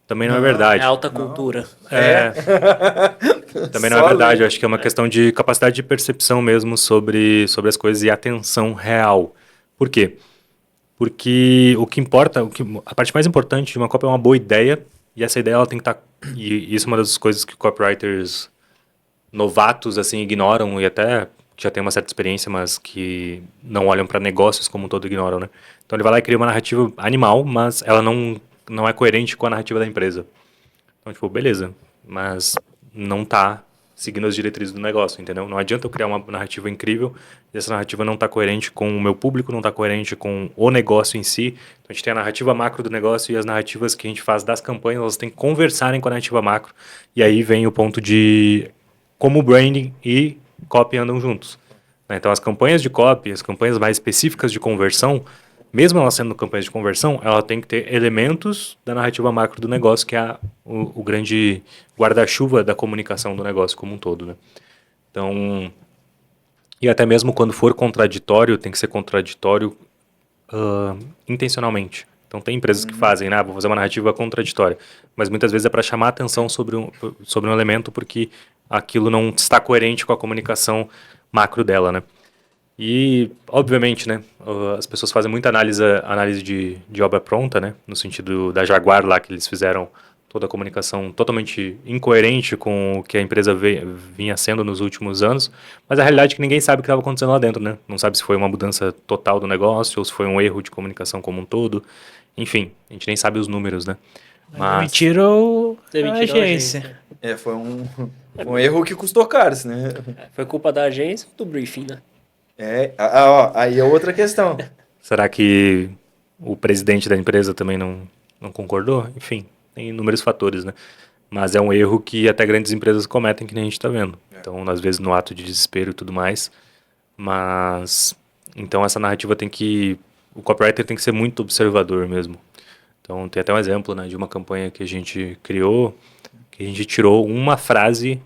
Speaker 2: Também não é
Speaker 4: É
Speaker 2: verdade.
Speaker 4: alta cultura.
Speaker 2: Também não é
Speaker 3: Só
Speaker 2: verdade.
Speaker 3: ler.
Speaker 2: Eu acho que é uma questão de capacidade de percepção mesmo sobre as coisas e atenção real. Por quê? Porque o que importa, a parte mais importante de uma copy é uma boa ideia, e essa ideia ela tem que estar. E isso é uma das coisas que copywriters novatos assim ignoram, e até já tem uma certa experiência, mas que não olham para negócios como um todo ignoram, né? Então ele vai lá e cria uma narrativa animal, mas ela não é coerente com a narrativa da empresa. Então, tipo, beleza, mas não tá seguindo as diretrizes do negócio, entendeu? Não adianta eu criar uma narrativa incrível e essa narrativa não tá coerente com o meu público, não tá coerente com o negócio em si. Então, a gente tem a narrativa macro do negócio e as narrativas que a gente faz das campanhas, elas têm que conversarem com a narrativa macro. E aí vem o ponto de como o branding e copy andam juntos. Né? Então, as campanhas de copy, as campanhas mais específicas de conversão, mesmo ela sendo campanhas de conversão, ela tem que ter elementos da narrativa macro do negócio, que é o grande guarda-chuva da comunicação do negócio como um todo, né? Então, e até mesmo quando for contraditório, tem que ser contraditório intencionalmente. Então, tem empresas que fazem, né? Vou fazer uma narrativa contraditória, mas muitas vezes é para chamar a atenção sobre um elemento porque aquilo não está coerente com a comunicação macro dela, né? E, obviamente, né, as pessoas fazem muita análise de obra pronta, né, no sentido da Jaguar lá, que eles fizeram toda a comunicação totalmente incoerente com o que a empresa vinha sendo nos últimos anos, mas a realidade é que ninguém sabe o que estava acontecendo lá dentro, né, não sabe se foi uma mudança total do negócio ou se foi um erro de comunicação como um todo, enfim, a gente nem sabe os números, né. Mas
Speaker 1: Demitiram a
Speaker 4: Demitiram a
Speaker 1: agência.
Speaker 3: Foi um erro que custou caro, né?
Speaker 4: Foi culpa da agência ou do briefing, né?
Speaker 3: Aí é outra questão.
Speaker 2: será que o presidente da empresa também não concordou? Enfim, tem inúmeros fatores, né? Mas é um erro que até grandes empresas cometem, que nem a gente está vendo. Então, às vezes, no ato de desespero e tudo mais. Mas, então, essa narrativa o copywriter tem que ser muito observador mesmo. Então, tem até um exemplo, né, de uma campanha que a gente criou, que a gente tirou uma frase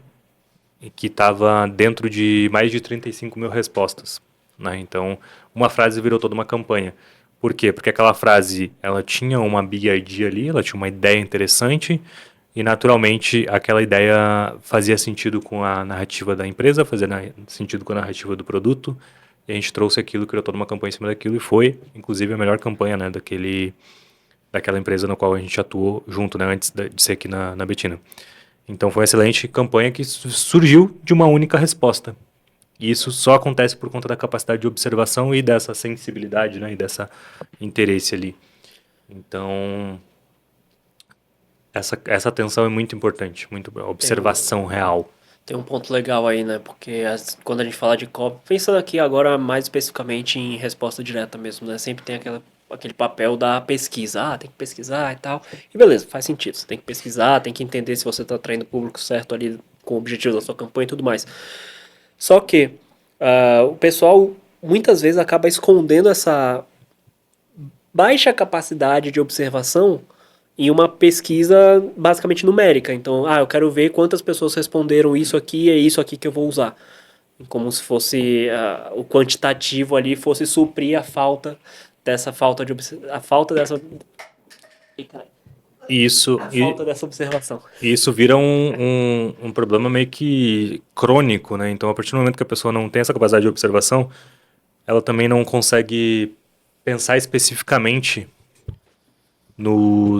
Speaker 2: que estava dentro de mais de 35 mil respostas, né? Então, uma frase virou toda uma campanha. Por quê? Porque aquela frase, ela tinha uma big idea ali, ela tinha uma ideia interessante e, naturalmente, aquela ideia fazia sentido com a narrativa da empresa, fazia sentido com a narrativa do produto, e a gente trouxe aquilo, criou toda uma campanha em cima daquilo e foi, inclusive, a melhor campanha, né, daquela empresa na qual a gente atuou junto, né, antes de ser aqui na Betina. Então foi uma excelente campanha que surgiu de uma única resposta. E isso só acontece por conta da capacidade de observação e dessa sensibilidade, né, e dessa interesse ali. Então, essa atenção é muito importante, muito observação real.
Speaker 4: Tem um ponto legal aí, né? Porque quando a gente fala de copy, pensando aqui agora mais especificamente em resposta direta mesmo, né? Sempre tem aquele papel da pesquisa. Tem que pesquisar e tal. E beleza, faz sentido. Você tem que pesquisar, tem que entender se você está atraindo o público certo ali com o objetivo da sua campanha e tudo mais. Só que o pessoal muitas vezes acaba escondendo essa baixa capacidade de observação em uma pesquisa basicamente numérica. Então, eu quero ver quantas pessoas responderam isso aqui, é isso aqui que eu vou usar. Como se fosse o quantitativo ali fosse suprir a falta dessa dessa observação.
Speaker 2: E isso vira um problema meio que crônico, né? Então, a partir do momento que a pessoa não tem essa capacidade de observação, ela também não consegue pensar especificamente no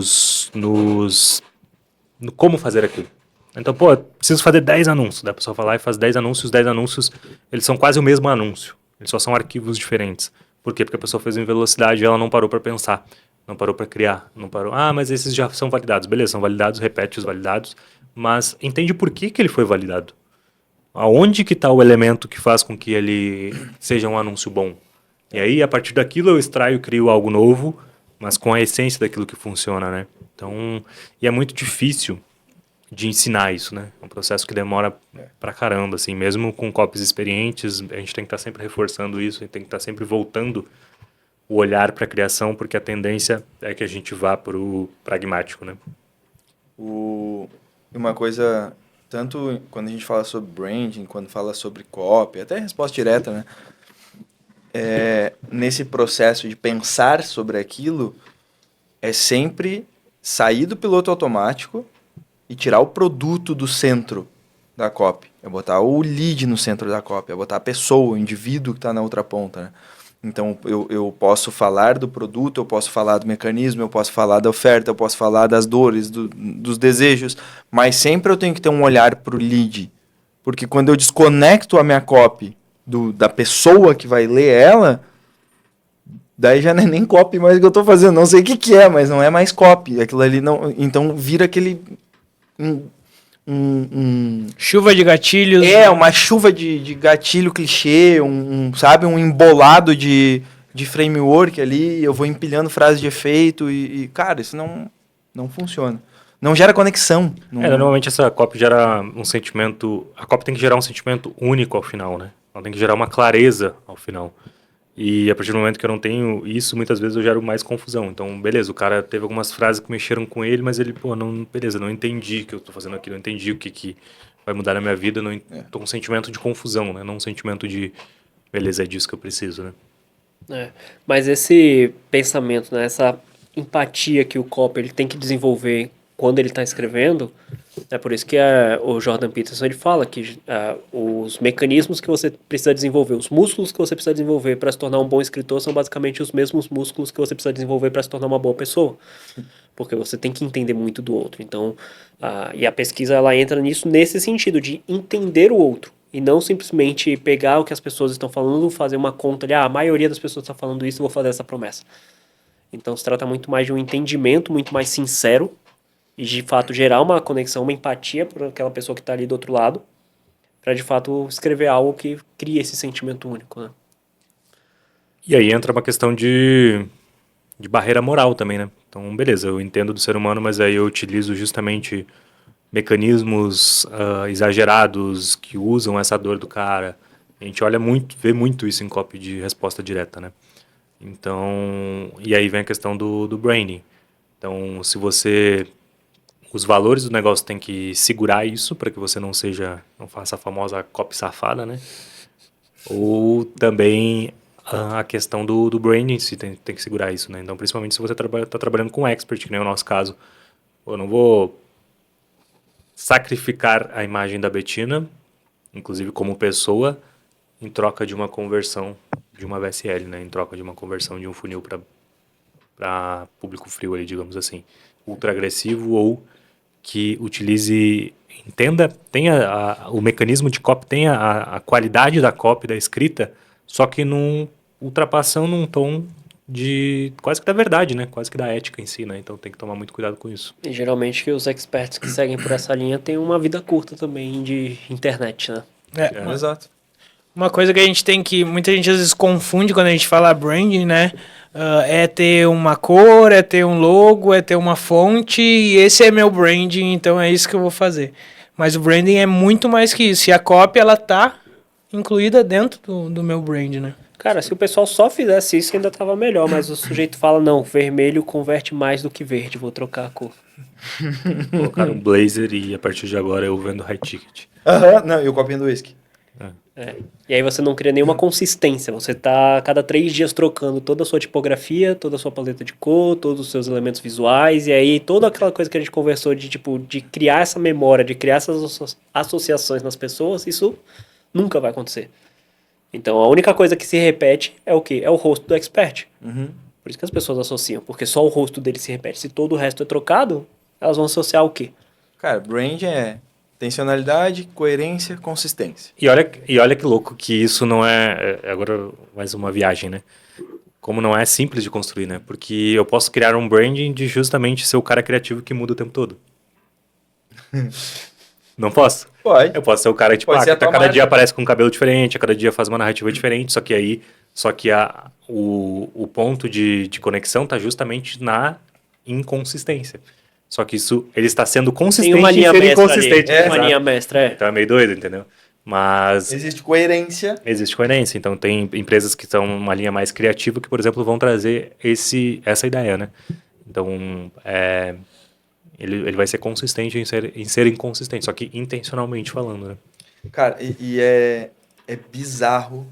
Speaker 2: como fazer aquilo. Então, preciso fazer 10 anúncios. Daí a pessoa vai lá e faz 10 anúncios, eles são quase o mesmo anúncio. Eles só são arquivos diferentes. Por quê? Porque a pessoa fez em velocidade e ela não parou para pensar, não parou para criar, não parou. Ah, mas esses já são validados. Beleza, são validados, repete os validados, mas entende por que que ele foi validado. Aonde que está o elemento que faz com que ele seja um anúncio bom? E aí, a partir daquilo, eu extraio, crio algo novo, mas com a essência daquilo que funciona, né? Então, e é muito difícil de ensinar isso, né? É um processo que demora pra caramba, assim, mesmo com copies experientes, a gente tem que estar sempre reforçando isso, a gente tem que estar sempre voltando o olhar para a criação, porque a tendência é que a gente vá pro pragmático, né?
Speaker 3: Uma coisa, tanto quando a gente fala sobre branding, quando fala sobre copy, até resposta direta, né? Nesse processo de pensar sobre aquilo, é sempre sair do piloto automático e tirar o produto do centro da copy. É botar o lead no centro da copy, é botar a pessoa, o indivíduo que está na outra ponta, né? Então, eu posso falar do produto, eu posso falar do mecanismo, eu posso falar da oferta, eu posso falar das dores, dos desejos, mas sempre eu tenho que ter um olhar para o lead. Porque quando eu desconecto a minha copy da pessoa que vai ler ela, daí já não é nem copy mais que eu estou fazendo. Não sei o que é, mas não é mais copy. Aquilo ali não... Então, vira aquele...
Speaker 1: Chuva de gatilhos.
Speaker 3: Uma chuva de gatilho clichê, sabe, um embolado de framework ali, eu vou empilhando frases de efeito cara, isso não funciona. Não gera conexão.
Speaker 2: Normalmente essa copy gera um sentimento... A copy tem que gerar um sentimento único ao final, né? Ela tem que gerar uma clareza ao final. E a partir do momento que eu não tenho isso, muitas vezes eu gero mais confusão. Então, beleza, o cara teve algumas frases que mexeram com ele, mas ele, beleza, não entendi o que eu tô fazendo aqui, não entendi o que vai mudar na minha vida, tô com um sentimento de confusão, né? Não um sentimento de, beleza, é disso que eu preciso, né?
Speaker 4: Mas esse pensamento, né, essa empatia que o copy ele tem que desenvolver quando ele está escrevendo, é por isso que o Jordan Peterson ele fala que os mecanismos que você precisa desenvolver, os músculos que você precisa desenvolver para se tornar um bom escritor são basicamente os mesmos músculos que você precisa desenvolver para se tornar uma boa pessoa. Porque você tem que entender muito do outro. Então, e a pesquisa ela entra nisso nesse sentido, de entender o outro. E não simplesmente pegar o que as pessoas estão falando, fazer uma conta de a maioria das pessoas está falando isso, vou fazer essa promessa. Então, se trata muito mais de um entendimento muito mais sincero e de fato gerar uma conexão, uma empatia por aquela pessoa que está ali do outro lado, para de fato escrever algo que crie esse sentimento único, né?
Speaker 2: E aí entra uma questão de barreira moral também, né? Então, beleza, eu entendo do ser humano, mas aí eu utilizo justamente mecanismos exagerados que usam essa dor do cara. A gente vê muito isso em copy de resposta direta, né? Então, e aí vem a questão do branding. Então, os valores do negócio tem que segurar isso para que você não faça a famosa copy safada, né? Ou também a questão do branding se tem que segurar isso, né? Então, principalmente se você está trabalhando com expert, que nem o nosso caso. Eu não vou sacrificar a imagem da Bettina, inclusive como pessoa, em troca de uma conversão de uma VSL, né? Em troca de uma conversão de um funil para público frio, ali, digamos assim, ultra agressivo, ou que tenha o mecanismo de copy, tenha a qualidade da copy, da escrita, só que ultrapassando num tom de quase que da verdade, né? Quase que da ética em si, né? Então tem que tomar muito cuidado com isso.
Speaker 4: E geralmente que os experts que seguem por essa linha têm uma vida curta também de internet, né?
Speaker 3: Exato.
Speaker 1: Uma coisa que muita gente às vezes confunde quando a gente fala branding, né? É ter uma cor, é ter um logo, é ter uma fonte, e esse é meu branding, então é isso que eu vou fazer. Mas o branding é muito mais que isso. E a copy, ela tá incluída dentro do meu brand, né?
Speaker 4: Cara, se o pessoal só fizesse isso, ainda tava melhor, mas o sujeito fala, não, vermelho converte mais do que verde, vou trocar a cor.
Speaker 2: Colocaram um blazer e a partir de agora eu vendo high ticket.
Speaker 3: Não, eu copinho do whisky.
Speaker 4: E aí você não cria nenhuma consistência, você tá a cada 3 dias trocando toda a sua tipografia, toda a sua paleta de cor, todos os seus elementos visuais, e aí toda aquela coisa que a gente conversou de criar essa memória, de criar essas associações nas pessoas, isso nunca vai acontecer. Então a única coisa que se repete é o quê? É o rosto do expert. Por isso que as pessoas associam, porque só o rosto dele se repete. Se todo o resto é trocado, elas vão associar o quê?
Speaker 3: Cara, brand é intencionalidade, coerência, consistência.
Speaker 2: E olha que louco que isso não é... Agora mais uma viagem, né? como não é simples de construir, né? Porque eu posso criar um branding de justamente ser o cara criativo que muda o tempo todo. Não posso?
Speaker 3: Pode.
Speaker 2: Eu posso ser o cara que, tipo,
Speaker 3: Pode ser a tua
Speaker 2: cada
Speaker 3: marca.
Speaker 2: dia aparece com um cabelo diferente, a cada dia faz uma narrativa diferente, só que o ponto de conexão tá justamente na inconsistência. Só que ele está sendo consistente
Speaker 4: Tem uma linha
Speaker 2: em ser
Speaker 4: mestra
Speaker 2: inconsistente.
Speaker 4: ali. Uma
Speaker 2: Exato.
Speaker 4: linha mestra,
Speaker 2: Então é meio doido, entendeu? Mas
Speaker 3: Existe coerência.
Speaker 2: existe coerência. Então tem empresas que estão numa linha mais criativa que, por exemplo, vão trazer essa ideia, né? Então, ele vai ser consistente em ser inconsistente, só que intencionalmente falando, né?
Speaker 3: Cara, é bizarro.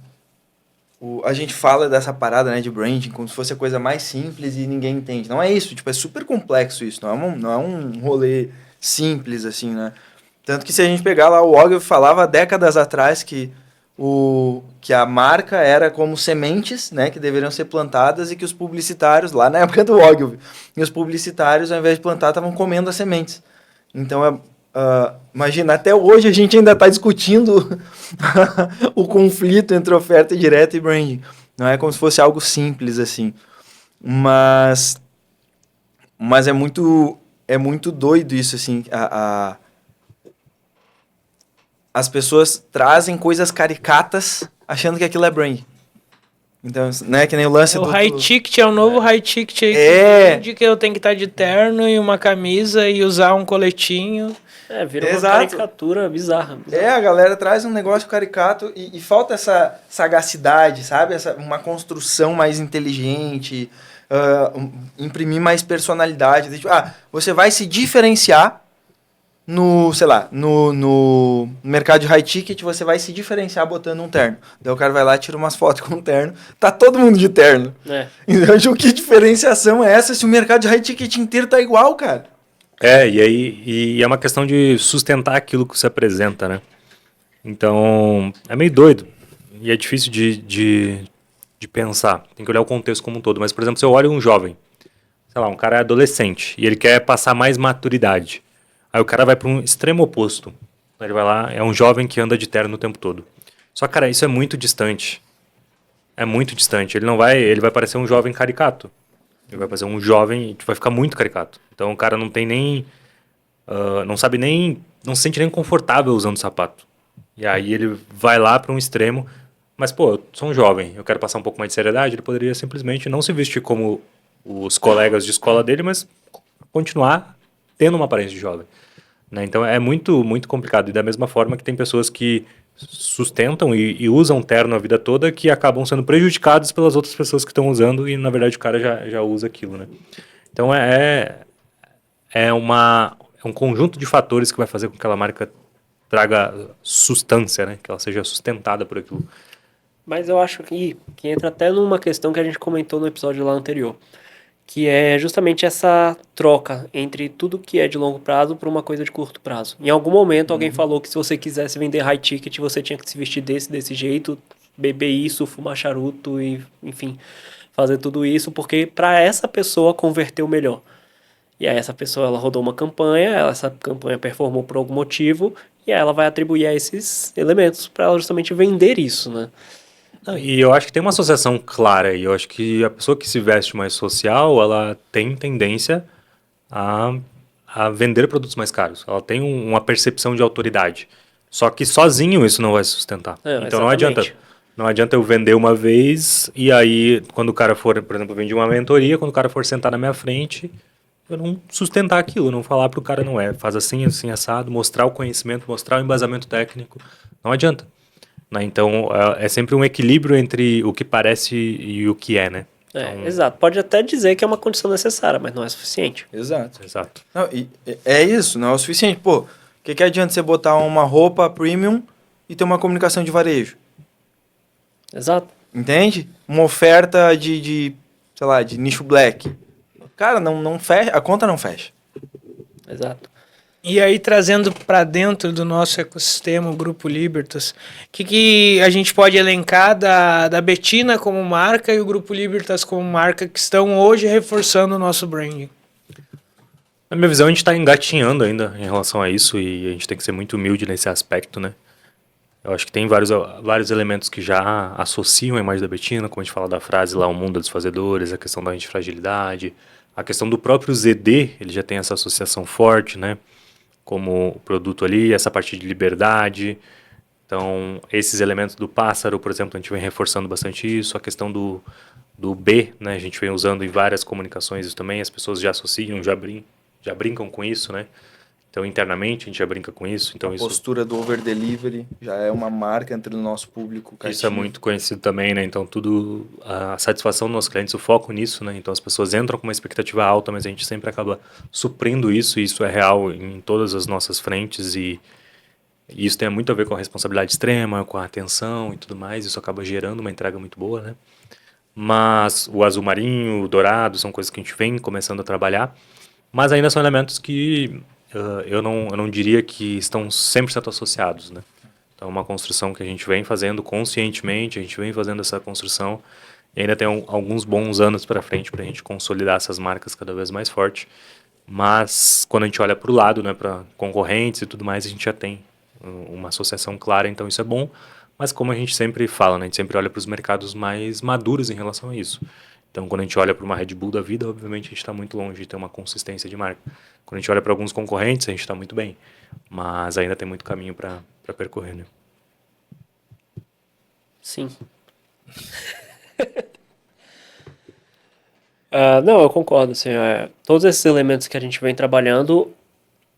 Speaker 3: A gente fala dessa parada, né, de branding como se fosse a coisa mais simples e ninguém entende. Não é isso, tipo, é super complexo isso. Não é um rolê simples, assim, né? Tanto que se a gente pegar lá, o Ogilvy falava décadas atrás que a marca era como sementes, né, que deveriam ser plantadas e que os publicitários, lá na época do Ogilvy, e os publicitários, ao invés de plantar, estavam comendo as sementes. Então, imagina, até hoje a gente ainda está discutindo o conflito entre oferta direta e branding. Não é como se fosse algo simples, assim. Mas é muito doido isso, assim, as pessoas trazem coisas caricatas achando que aquilo é brand. Então, né, que nem o lance
Speaker 1: O
Speaker 3: do...
Speaker 1: high ticket é o novo high ticket aí. De que eu tenho que estar de terno e uma camisa e usar um coletinho.
Speaker 4: Vira uma
Speaker 3: Exato.
Speaker 4: caricatura bizarra.
Speaker 3: A galera traz um negócio caricato e falta essa sagacidade, sabe? Uma construção mais inteligente, imprimir mais personalidade. Tipo, você vai se diferenciar no mercado de high ticket, você vai se diferenciar botando um terno. Daí o cara vai lá, tira umas fotos com um terno. Tá todo mundo de terno. Então, que diferenciação é essa se o mercado de high ticket inteiro tá igual, cara?
Speaker 2: E é uma questão de sustentar aquilo que você apresenta, né? Então, é meio doido. E é difícil de pensar. Tem que olhar o contexto como um todo. Mas, por exemplo, se eu olho um jovem, sei lá, um cara adolescente, e ele quer passar mais maturidade. Aí o cara vai para um extremo oposto. Ele vai lá, é um jovem que anda de terno o tempo todo. Só, cara, isso é muito distante. É muito distante. Ele vai parecer um jovem caricato. Ele vai fazer um jovem e vai ficar muito caricato. Então o cara não tem nem... não se sente nem confortável usando sapato. E aí ele vai lá para um extremo. Mas, pô, eu sou um jovem, eu quero passar um pouco mais de seriedade. Ele poderia simplesmente não se vestir como os colegas de escola dele, mas continuar tendo uma aparência de jovem. Né? Então é muito, muito complicado. E da mesma forma que tem pessoas que sustentam e usam terno a vida toda que acabam sendo prejudicados pelas outras pessoas que estão usando e, na verdade, o cara já usa aquilo, né? Então é um conjunto de fatores que vai fazer com que aquela marca traga sustância, né? Que ela seja sustentada por aquilo.
Speaker 4: Mas eu acho que entra até numa questão que a gente comentou no episódio lá anterior, que é justamente essa troca entre tudo que é de longo prazo para uma coisa de curto prazo. Em algum momento alguém falou que se você quisesse vender high ticket, você tinha que se vestir desse jeito, beber isso, fumar charuto e, enfim, fazer tudo isso, porque para essa pessoa converteu melhor. E aí essa pessoa, ela rodou uma campanha, essa campanha performou por algum motivo, e aí ela vai atribuir a esses elementos para ela justamente vender isso, né?
Speaker 2: E eu acho que tem uma associação clara aí. Eu acho que a pessoa que se veste mais social, ela tem tendência a vender produtos mais caros. Ela tem uma percepção de autoridade. Só que sozinho isso não vai se sustentar. Então não adianta eu vender uma vez e aí quando o cara for, por exemplo, eu vendi uma mentoria, quando o cara for sentar na minha frente, eu não sustentar aquilo, não falar pro cara faz assim, assim, assado, mostrar o conhecimento, mostrar o embasamento técnico. Não adianta. Né? Então, é sempre um equilíbrio entre o que parece e o que é, né? Então...
Speaker 4: Exato. Pode até dizer que é uma condição necessária, mas não é suficiente.
Speaker 3: Exato.
Speaker 2: Não,
Speaker 3: é isso, não é o suficiente. Pô, o que adianta você botar uma roupa premium e ter uma comunicação de varejo?
Speaker 4: Exato.
Speaker 3: Entende? Uma oferta de nicho black. Cara, não fecha, a conta não fecha.
Speaker 4: Exato.
Speaker 1: E aí, trazendo para dentro do nosso ecossistema, o Grupo Libertas, o que a gente pode elencar da Betina como marca e o Grupo Libertas como marca que estão hoje reforçando o nosso branding?
Speaker 2: Na minha visão, a gente está engatinhando ainda em relação a isso e a gente tem que ser muito humilde nesse aspecto, né? Eu acho que tem vários elementos que já associam a imagem da Bettina, como a gente fala da frase lá, o mundo dos fazedores, a questão da antifragilidade, a questão do próprio ZD, ele já tem essa associação forte, né? Como o produto ali, essa parte de liberdade. Então, esses elementos do pássaro, por exemplo, a gente vem reforçando bastante isso. A questão do B, né? A gente vem usando em várias comunicações isso também. As pessoas já associam, já brincam com isso, né? Então, internamente, a gente já brinca com isso. Então,
Speaker 3: A postura do over-delivery já é uma marca entre o nosso público cativo.
Speaker 2: isso é muito conhecido também, né? Então, a satisfação dos nossos clientes, o foco nisso, né? Então, as pessoas entram com uma expectativa alta, mas a gente sempre acaba suprindo isso, e isso é real em todas as nossas frentes, e isso tem muito a ver com a responsabilidade extrema, com a atenção e tudo mais, isso acaba gerando uma entrega muito boa, né? Mas o azul marinho, o dourado, são coisas que a gente vem começando a trabalhar, mas ainda são elementos que eu não diria que estão 100% associados, né? Então, é uma construção que a gente vem fazendo conscientemente, a gente vem fazendo essa construção, e ainda tem alguns bons anos para frente para a gente consolidar essas marcas cada vez mais forte. Mas, quando a gente olha para o lado, né, para concorrentes e tudo mais, a gente já tem uma associação clara, então isso é bom. Mas, como a gente sempre fala, né, a gente sempre olha para os mercados mais maduros em relação a isso. Então, quando a gente olha para uma Red Bull da vida, obviamente a gente está muito longe de ter uma consistência de marca. Quando a gente olha para alguns concorrentes, a gente está muito bem. Mas ainda tem muito caminho para percorrer, né?
Speaker 4: Sim. Não, eu concordo. Assim, todos esses elementos que a gente vem trabalhando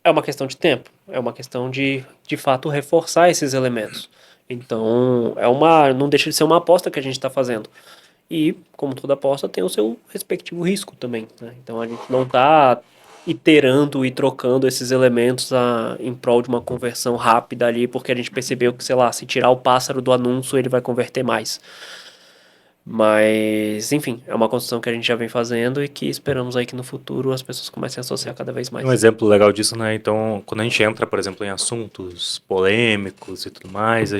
Speaker 4: é uma questão de tempo. É uma questão de fato, reforçar esses elementos. Então, não deixa de ser uma aposta que a gente está fazendo. E, como toda aposta, tem o seu respectivo risco também, né? Então, a gente não está iterando e trocando esses elementos em prol de uma conversão rápida ali, porque a gente percebeu que, sei lá, se tirar o pássaro do anúncio, ele vai converter mais. Mas, enfim, é uma construção que a gente já vem fazendo e que esperamos aí que no futuro as pessoas comecem a associar cada vez mais.
Speaker 2: Um exemplo legal disso, né? Então, quando a gente entra, por exemplo, em assuntos polêmicos e tudo mais, a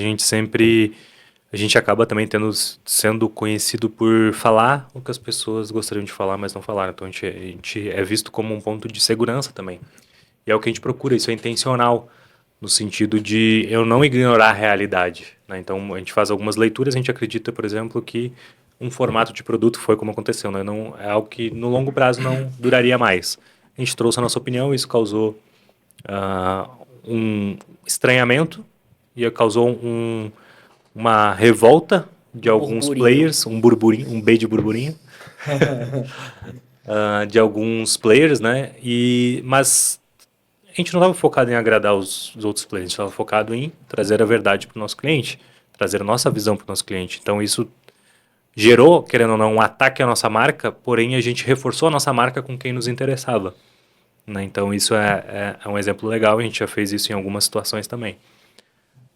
Speaker 2: gente acaba também sendo conhecido por falar o que as pessoas gostariam de falar, mas não falaram. Então, a gente é visto como um ponto de segurança também. E é o que a gente procura, isso é intencional, no sentido de eu não ignorar a realidade, né? Então, a gente faz algumas leituras, a gente acredita, por exemplo, que um formato de produto foi como aconteceu, né? Não, é algo que no longo prazo não duraria mais. A gente trouxe a nossa opinião, isso causou um estranhamento e causou uma revolta de alguns players, um burburinho, um B de burburinho, de alguns players, né? Mas a gente não estava focado em agradar os outros players, a gente estava focado em trazer a verdade para o nosso cliente, trazer a nossa visão para o nosso cliente. Então isso gerou, querendo ou não, um ataque à nossa marca, porém a gente reforçou a nossa marca com quem nos interessava, né? Então isso é um exemplo legal, a gente já fez isso em algumas situações também.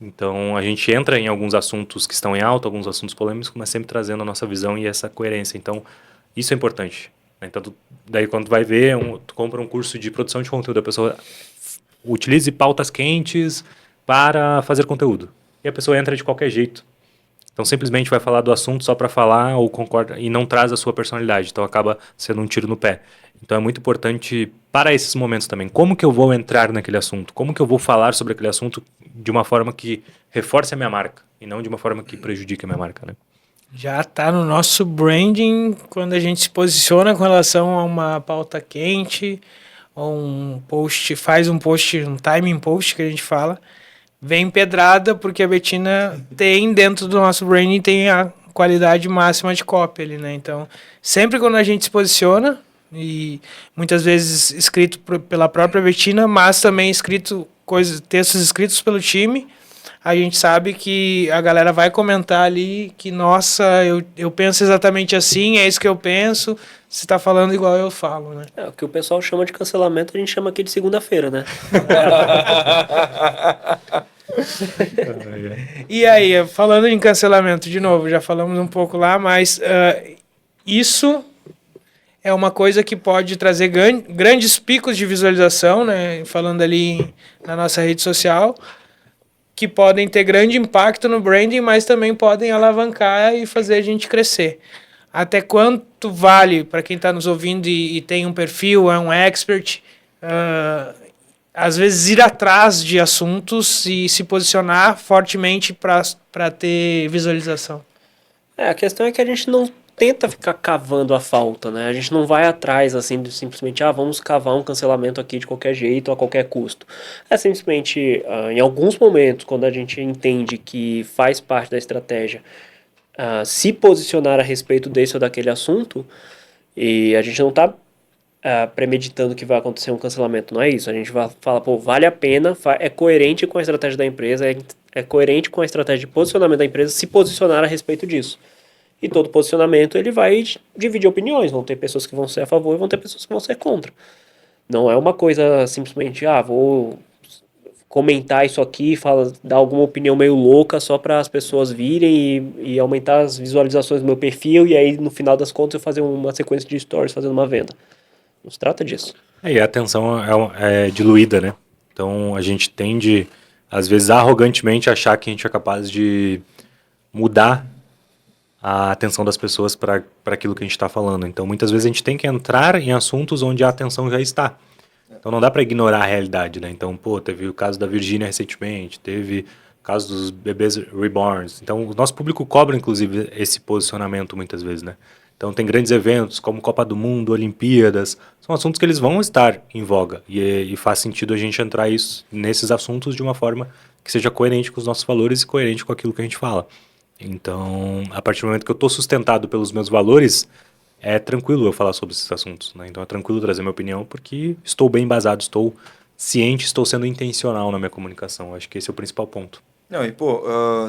Speaker 2: Então, a gente entra em alguns assuntos que estão em alta, alguns assuntos polêmicos, mas sempre trazendo a nossa visão e essa coerência. Então, isso é importante, né? Então, daí quando tu vai ver, tu compra um curso de produção de conteúdo, a pessoa utilize pautas quentes para fazer conteúdo. E a pessoa entra de qualquer jeito. Então, simplesmente vai falar do assunto só para falar ou concorda e não traz a sua personalidade. Então, acaba sendo um tiro no pé. Então, é muito importante para esses momentos também. Como que eu vou entrar naquele assunto? Como que eu vou falar sobre aquele assunto de uma forma que reforce a minha marca e não de uma forma que prejudique a minha marca, né?
Speaker 1: Já está no nosso branding quando a gente se posiciona com relação a uma pauta quente, ou um post, faz um post, um timing post que a gente fala, vem pedrada porque a Bettina tem dentro do nosso branding, tem a qualidade máxima de copy ali, né? Então, sempre quando a gente se posiciona, e muitas vezes escrito pela própria Bettina, mas também textos escritos pelo time, a gente sabe que a galera vai comentar ali que, nossa, eu penso exatamente assim, é isso que eu penso, você está falando igual eu falo, né?
Speaker 4: O que o pessoal chama de cancelamento, a gente chama aqui de segunda-feira, né?
Speaker 1: E aí, falando em cancelamento, de novo, já falamos um pouco lá, mas isso é uma coisa que pode trazer grandes picos de visualização, né? Falando ali na nossa rede social, que podem ter grande impacto no branding, mas também podem alavancar e fazer a gente crescer. Até quanto vale, para quem está nos ouvindo e tem um perfil, é um expert, às vezes, ir atrás de assuntos e se posicionar fortemente para ter visualização.
Speaker 4: A questão é que a gente não tenta ficar cavando a falta, né? A gente não vai atrás, assim, de simplesmente, vamos cavar um cancelamento aqui de qualquer jeito, a qualquer custo. É simplesmente, em alguns momentos, quando a gente entende que faz parte da estratégia se posicionar a respeito desse ou daquele assunto, e a gente não está premeditando que vai acontecer um cancelamento, não é isso. A gente vai falar, pô, vale a pena, é coerente com a estratégia da empresa, é coerente com a estratégia de posicionamento da empresa se posicionar a respeito disso. E todo posicionamento ele vai dividir opiniões, vão ter pessoas que vão ser a favor e vão ter pessoas que vão ser contra. Não é uma coisa simplesmente, vou comentar isso aqui, dar alguma opinião meio louca só para as pessoas virem e aumentar as visualizações do meu perfil e aí no final das contas eu fazer uma sequência de stories fazendo uma venda. Não se trata disso.
Speaker 2: E a atenção é diluída, né? Então a gente tende, às vezes, arrogantemente achar que a gente é capaz de mudar a atenção das pessoas para aquilo que a gente está falando. Então muitas vezes a gente tem que entrar em assuntos onde a atenção já está. Então não dá para ignorar a realidade, né? Então, teve o caso da Virgínia recentemente, teve o caso dos bebês reborns. Então o nosso público cobra, inclusive, esse posicionamento muitas vezes, né? Então tem grandes eventos como Copa do Mundo, Olimpíadas, são assuntos que eles vão estar em voga e faz sentido a gente entrar nesses assuntos de uma forma que seja coerente com os nossos valores e coerente com aquilo que a gente fala. Então, a partir do momento que eu estou sustentado pelos meus valores, é tranquilo eu falar sobre esses assuntos, né? Então é tranquilo trazer minha opinião porque estou bem embasado, estou ciente, estou sendo intencional na minha comunicação. Acho que esse é o principal ponto.
Speaker 3: Não, e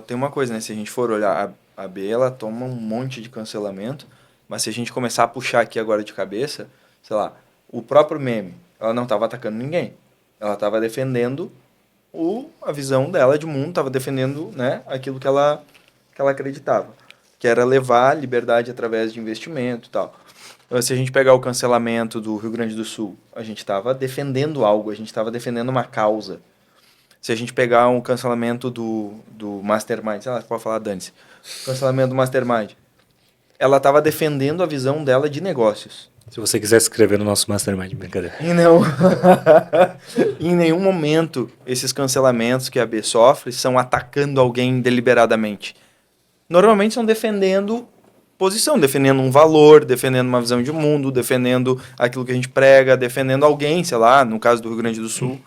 Speaker 3: tem uma coisa, né? Se a gente for olhar, a B, ela toma um monte de cancelamento, mas se a gente começar a puxar aqui agora de cabeça, sei lá, o próprio meme, ela não estava atacando ninguém. Ela estava defendendo a visão dela de mundo, estava defendendo, né, aquilo que ela acreditava, que era levar a liberdade através de investimento e tal. Se a gente pegar o cancelamento do Rio Grande do Sul, a gente estava defendendo algo, a gente estava defendendo uma causa. Se a gente pegar um cancelamento do Mastermind, sei lá, pode falar, dane-se, cancelamento do Mastermind, ela estava defendendo a visão dela de negócios.
Speaker 2: Se você quiser se inscrever no nosso Mastermind, brincadeira.
Speaker 3: E não, em nenhum momento esses cancelamentos que a B sofre são atacando alguém deliberadamente. Normalmente são defendendo posição, defendendo um valor, defendendo uma visão de mundo, defendendo aquilo que a gente prega, defendendo alguém, sei lá, no caso do Rio Grande do Sul.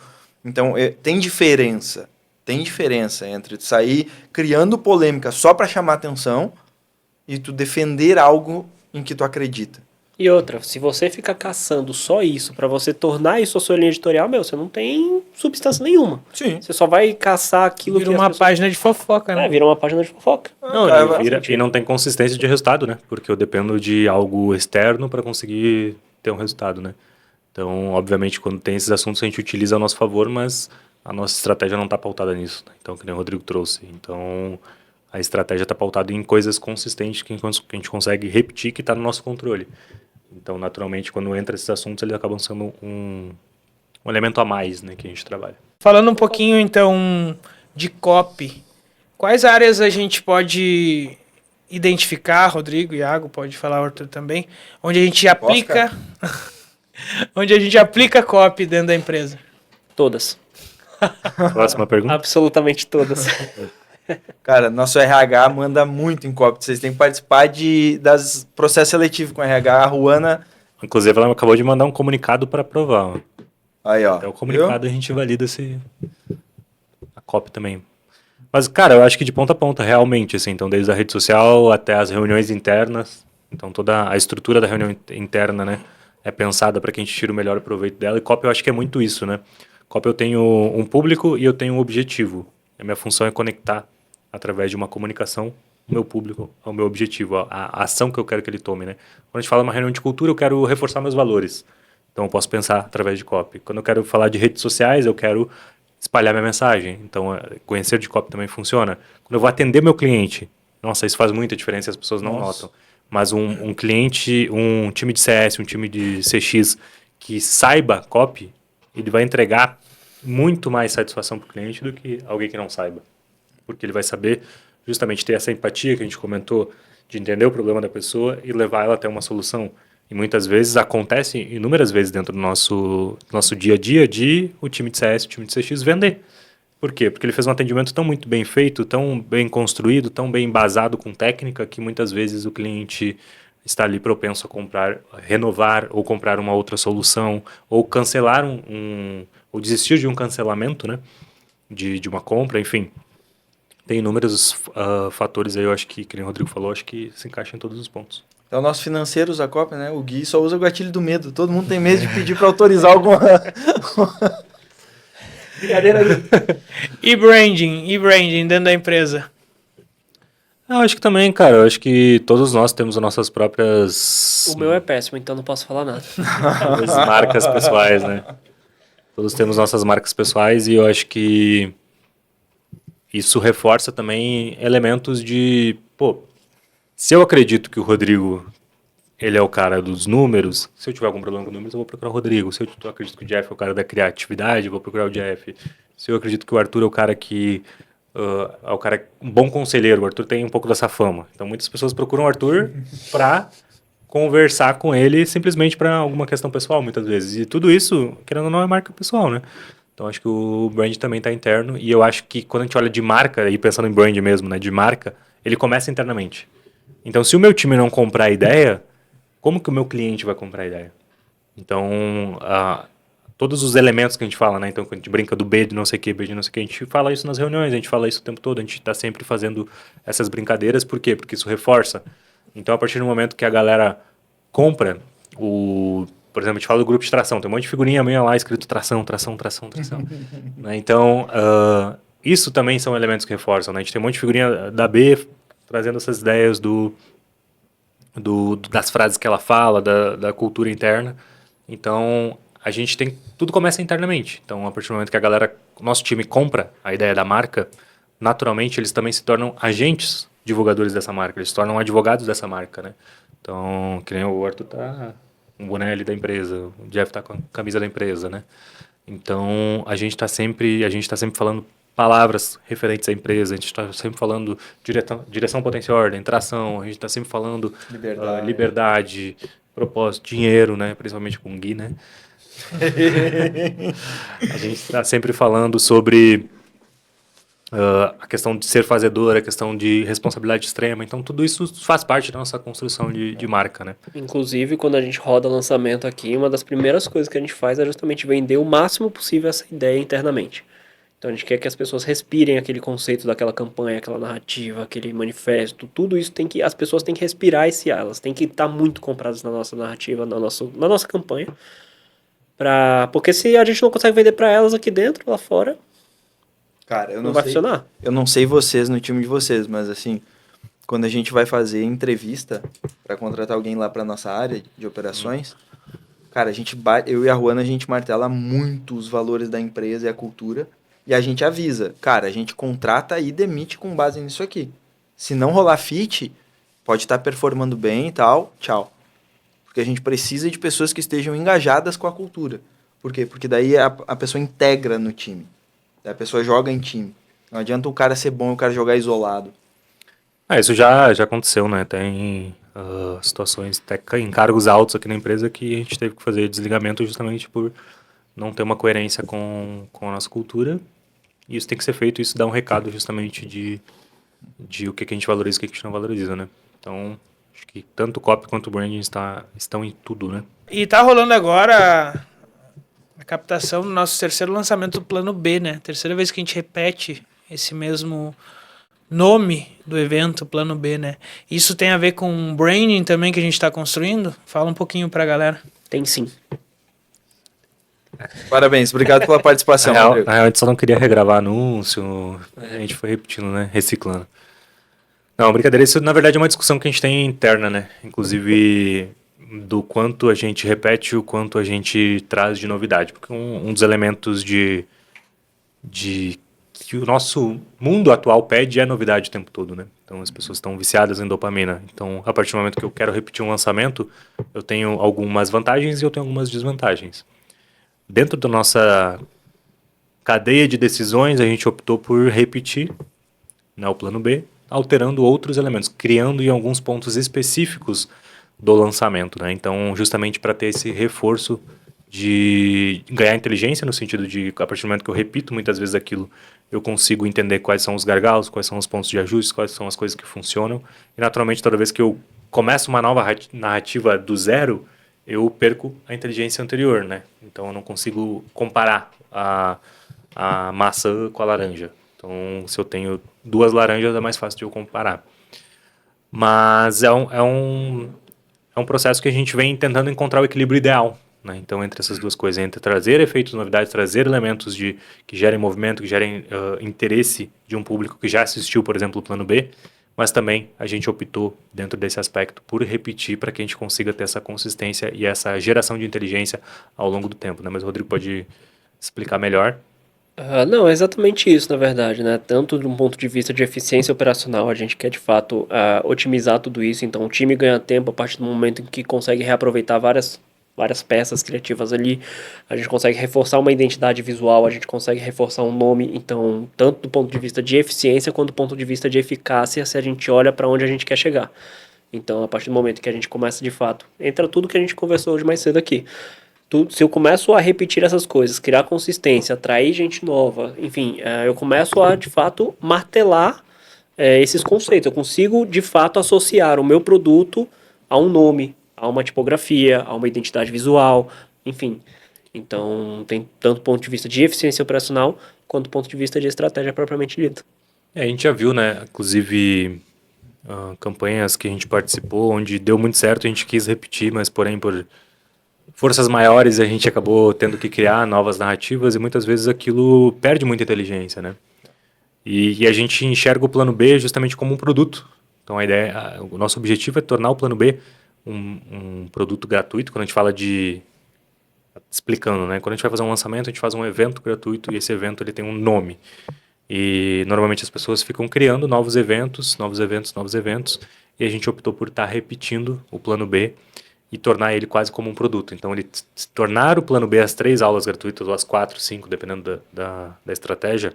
Speaker 3: Então, tem diferença entre sair criando polêmica só para chamar atenção e tu defender algo em que tu acredita.
Speaker 4: E outra, se você ficar caçando só isso para você tornar isso a sua linha editorial, você não tem substância nenhuma.
Speaker 3: Sim.
Speaker 4: Você só vai caçar aquilo
Speaker 1: Vira uma página de fofoca, né?
Speaker 4: Vira uma página de fofoca.
Speaker 2: E não tem consistência de resultado, né? Porque eu dependo de algo externo para conseguir ter um resultado, né? Então, obviamente, quando tem esses assuntos, a gente utiliza a nosso favor, mas a nossa estratégia não está pautada nisso, né? Então, que nem o Rodrigo trouxe. Então, a estratégia está pautada em coisas consistentes que a gente consegue repetir, que está no nosso controle. Então, naturalmente, quando entra esses assuntos, eles acabam sendo um elemento a mais, né, que a gente trabalha.
Speaker 1: Falando um pouquinho, então, de copy, quais áreas a gente pode identificar, Rodrigo, Iago, pode falar, Arthur também, onde a gente aplica onde a gente aplica copy dentro da empresa?
Speaker 4: Todas.
Speaker 2: Próxima pergunta.
Speaker 4: Absolutamente todas.
Speaker 3: Cara, nosso RH manda muito em copy. Vocês têm que participar das processos seletivos com o RH. A Ruana...
Speaker 2: Inclusive, ela acabou de mandar um comunicado para aprovar. Ó.
Speaker 3: Aí, ó.
Speaker 2: Até o comunicado a gente valida a copy também. Mas, cara, eu acho que de ponta a ponta, realmente, assim. Então, desde a rede social até as reuniões internas. Então, toda a estrutura da reunião interna, né, é pensada para que a gente tire o melhor proveito dela. E copy, eu acho que é muito isso, né? Copy, eu tenho um público e eu tenho um objetivo. A minha função é conectar através de uma comunicação o meu público ao meu objetivo, a ação que eu quero que ele tome, né? Quando a gente fala uma reunião de cultura, eu quero reforçar meus valores. Então, eu posso pensar através de copy. Quando eu quero falar de redes sociais, eu quero espalhar minha mensagem. Então, conhecer de copy também funciona. Quando eu vou atender meu cliente, nossa, isso faz muita diferença, as pessoas não notam. Mas um cliente, um time de CS, um time de CX que saiba copy, ele vai entregar muito mais satisfação para o cliente do que alguém que não saiba. Porque ele vai saber justamente ter essa empatia que a gente comentou, de entender o problema da pessoa e levar ela até uma solução. E muitas vezes acontece, inúmeras vezes dentro do nosso dia a dia, de o time de CS, o time de CX vender. Por quê? Porque ele fez um atendimento tão muito bem feito, tão bem construído, tão bem embasado com técnica, que muitas vezes o cliente está ali propenso a comprar, renovar ou comprar uma outra solução, ou cancelar ou desistir de um cancelamento, né? De uma compra, enfim. Tem inúmeros fatores aí, eu acho que nem o Rodrigo falou, acho que se encaixa em todos os pontos.
Speaker 3: É o nosso financeiro usa a cópia, né? O Gui só usa o gatilho do medo. Todo mundo tem medo de pedir para autorizar alguma... Brincadeira.
Speaker 1: E branding dentro da empresa?
Speaker 2: Eu acho que também, cara, eu acho que todos nós temos as nossas próprias
Speaker 4: O meu é péssimo, então não posso falar nada.
Speaker 2: as marcas pessoais, né? Todos temos nossas marcas pessoais e eu acho que isso reforça também elementos de, pô, se eu acredito que o Rodrigo, ele é o cara dos números, se eu tiver algum problema com números, eu vou procurar o Rodrigo. Se eu acredito que o Jeff é o cara da criatividade, eu vou procurar o Jeff. Se eu acredito que o Arthur é o cara que é o cara um bom conselheiro, o Arthur tem um pouco dessa fama. Então muitas pessoas procuram o Arthur para conversar com ele simplesmente para alguma questão pessoal, muitas vezes. E tudo isso, querendo ou não, é marca pessoal, né? Então acho que o brand também está interno e eu acho que quando a gente olha de marca, e pensando em brand mesmo, né, de marca, ele começa internamente. Então se o meu time não comprar a ideia, como que o meu cliente vai comprar a ideia? Então, todos os elementos que a gente fala, né? Então, quando a gente brinca do B de não sei o que, B de não sei o que, a gente fala isso nas reuniões, a gente fala isso o tempo todo, a gente está sempre fazendo essas brincadeiras, por quê? Porque isso reforça. Então, a partir do momento que a galera compra por exemplo, a gente fala do grupo de tração, tem um monte de figurinha minha lá escrito tração, tração, tração, tração. Né? Então, isso também são elementos que reforçam, né? A gente tem um monte de figurinha da B trazendo essas ideias das frases que ela fala, da cultura interna. Então, a gente tem... Tudo começa internamente. Então, a partir do momento que o nosso time compra a ideia da marca, naturalmente eles também se tornam agentes divulgadores dessa marca, eles se tornam advogados dessa marca, né? Então, que nem o Arthur tá com o boné ali da empresa, o Jeff tá com a camisa da empresa, né? Então, a gente tá sempre falando palavras referentes à empresa, a gente está sempre falando direção, potência e ordem, tração, a gente está sempre falando liberdade, propósito, dinheiro, né? Principalmente com o Gui, né? A gente está sempre falando sobre a questão de ser fazedor, a questão de responsabilidade extrema. Então, tudo isso faz parte da nossa construção de marca, né?
Speaker 4: Inclusive, quando a gente roda lançamento aqui, uma das primeiras coisas que a gente faz é justamente vender o máximo possível essa ideia internamente. Então, a gente quer que as pessoas respirem aquele conceito daquela campanha, aquela narrativa, aquele manifesto. Tudo isso as pessoas têm que respirar esse ar. Elas têm que estar muito compradas na nossa narrativa, na nossa campanha. Porque se a gente não consegue vender para elas aqui dentro, lá fora,
Speaker 3: cara, eu
Speaker 4: não vai funcionar.
Speaker 3: Eu não sei vocês no time de vocês, mas assim, quando a gente vai fazer entrevista para contratar alguém lá para nossa área de operações, cara, eu e a Juana, a gente martela muito os valores da empresa e a cultura. E a gente avisa, cara, a gente contrata e demite com base nisso aqui. Se não rolar fit, pode estar performando bem e tal, tchau. Porque a gente precisa de pessoas que estejam engajadas com a cultura. Por quê? Porque daí a pessoa integra no time. Daí a pessoa joga em time. Não adianta o cara ser bom e o cara jogar isolado.
Speaker 2: Isso já aconteceu, né? Tem situações, até em cargos altos aqui na empresa, que a gente teve que fazer desligamento justamente por não ter uma coerência com a nossa cultura. E isso tem que ser feito, isso dá um recado justamente de o que a gente valoriza e o que a gente não valoriza, né? Então, acho que tanto o copy quanto o branding estão em tudo, né?
Speaker 1: E tá rolando agora a captação do nosso terceiro lançamento do Plano B, né? Terceira vez que a gente repete esse mesmo nome do evento, Plano B, né? Isso tem a ver com o branding também que a gente está construindo? Fala um pouquinho pra galera.
Speaker 4: Tem sim.
Speaker 3: Parabéns, obrigado pela participação.
Speaker 2: Na real, a gente só não queria regravar anúncio, a gente foi repetindo, né? Reciclando. Não, brincadeira, isso na verdade é uma discussão que a gente tem interna, né? Inclusive do quanto a gente repete e o quanto a gente traz de novidade. Porque um dos elementos que o nosso mundo atual pede é novidade o tempo todo, né? Então as pessoas estão viciadas em dopamina. Então, a partir do momento que eu quero repetir um lançamento, eu tenho algumas vantagens e eu tenho algumas desvantagens. Dentro da nossa cadeia de decisões, a gente optou por repetir, né, o plano B, alterando outros elementos, criando em alguns pontos específicos do lançamento, né? Então, justamente para ter esse reforço de ganhar inteligência, no sentido de, a partir do momento que eu repito muitas vezes aquilo, eu consigo entender quais são os gargalos, quais são os pontos de ajuste, quais são as coisas que funcionam. E, naturalmente, toda vez que eu começo uma nova narrativa do zero, eu perco a inteligência anterior, né? Então, eu não consigo comparar a maçã com a laranja. Então, se eu tenho 2 laranjas, é mais fácil de eu comparar. Mas é um processo que a gente vem tentando encontrar o equilíbrio ideal, né? Então, entre essas duas coisas, entre trazer efeitos, novidades, trazer elementos que gerem movimento, que gerem interesse de um público que já assistiu, por exemplo, o Plano B, mas também a gente optou, dentro desse aspecto, por repetir para que a gente consiga ter essa consistência e essa geração de inteligência ao longo do tempo, né? Mas o Rodrigo pode explicar melhor.
Speaker 4: Não, é exatamente isso, na verdade, né? Tanto de um ponto de vista de eficiência operacional, a gente quer de fato otimizar tudo isso, então o time ganha tempo a partir do momento em que consegue reaproveitar várias peças criativas ali, a gente consegue reforçar uma identidade visual, a gente consegue reforçar um nome, então, tanto do ponto de vista de eficiência quanto do ponto de vista de eficácia, se a gente olha para onde a gente quer chegar. Então, a partir do momento que a gente começa de fato, entra tudo que a gente conversou hoje mais cedo aqui. Se eu começo a repetir essas coisas, criar consistência, atrair gente nova, enfim, eu começo a, de fato, martelar esses conceitos. Eu consigo, de fato, associar o meu produto a um nome, a uma tipografia, a uma identidade visual, enfim. Então, tem tanto do ponto de vista de eficiência operacional, quanto do ponto de vista de estratégia propriamente dita.
Speaker 2: A gente já viu, né, inclusive, campanhas que a gente participou, onde deu muito certo, a gente quis repetir, mas, porém, por forças maiores, a gente acabou tendo que criar novas narrativas e muitas vezes aquilo perde muita inteligência, né? E a gente enxerga o Plano B justamente como um produto. Então, o nosso objetivo é tornar o Plano B um produto gratuito. Quando a gente fala explicando, né? Quando a gente vai fazer um lançamento, a gente faz um evento gratuito e esse evento ele tem um nome. E normalmente as pessoas ficam criando novos eventos, e a gente optou por estar repetindo o Plano B e tornar ele quase como um produto. Então, tornar o Plano B as 3 aulas gratuitas, ou as 4, 5, dependendo da estratégia,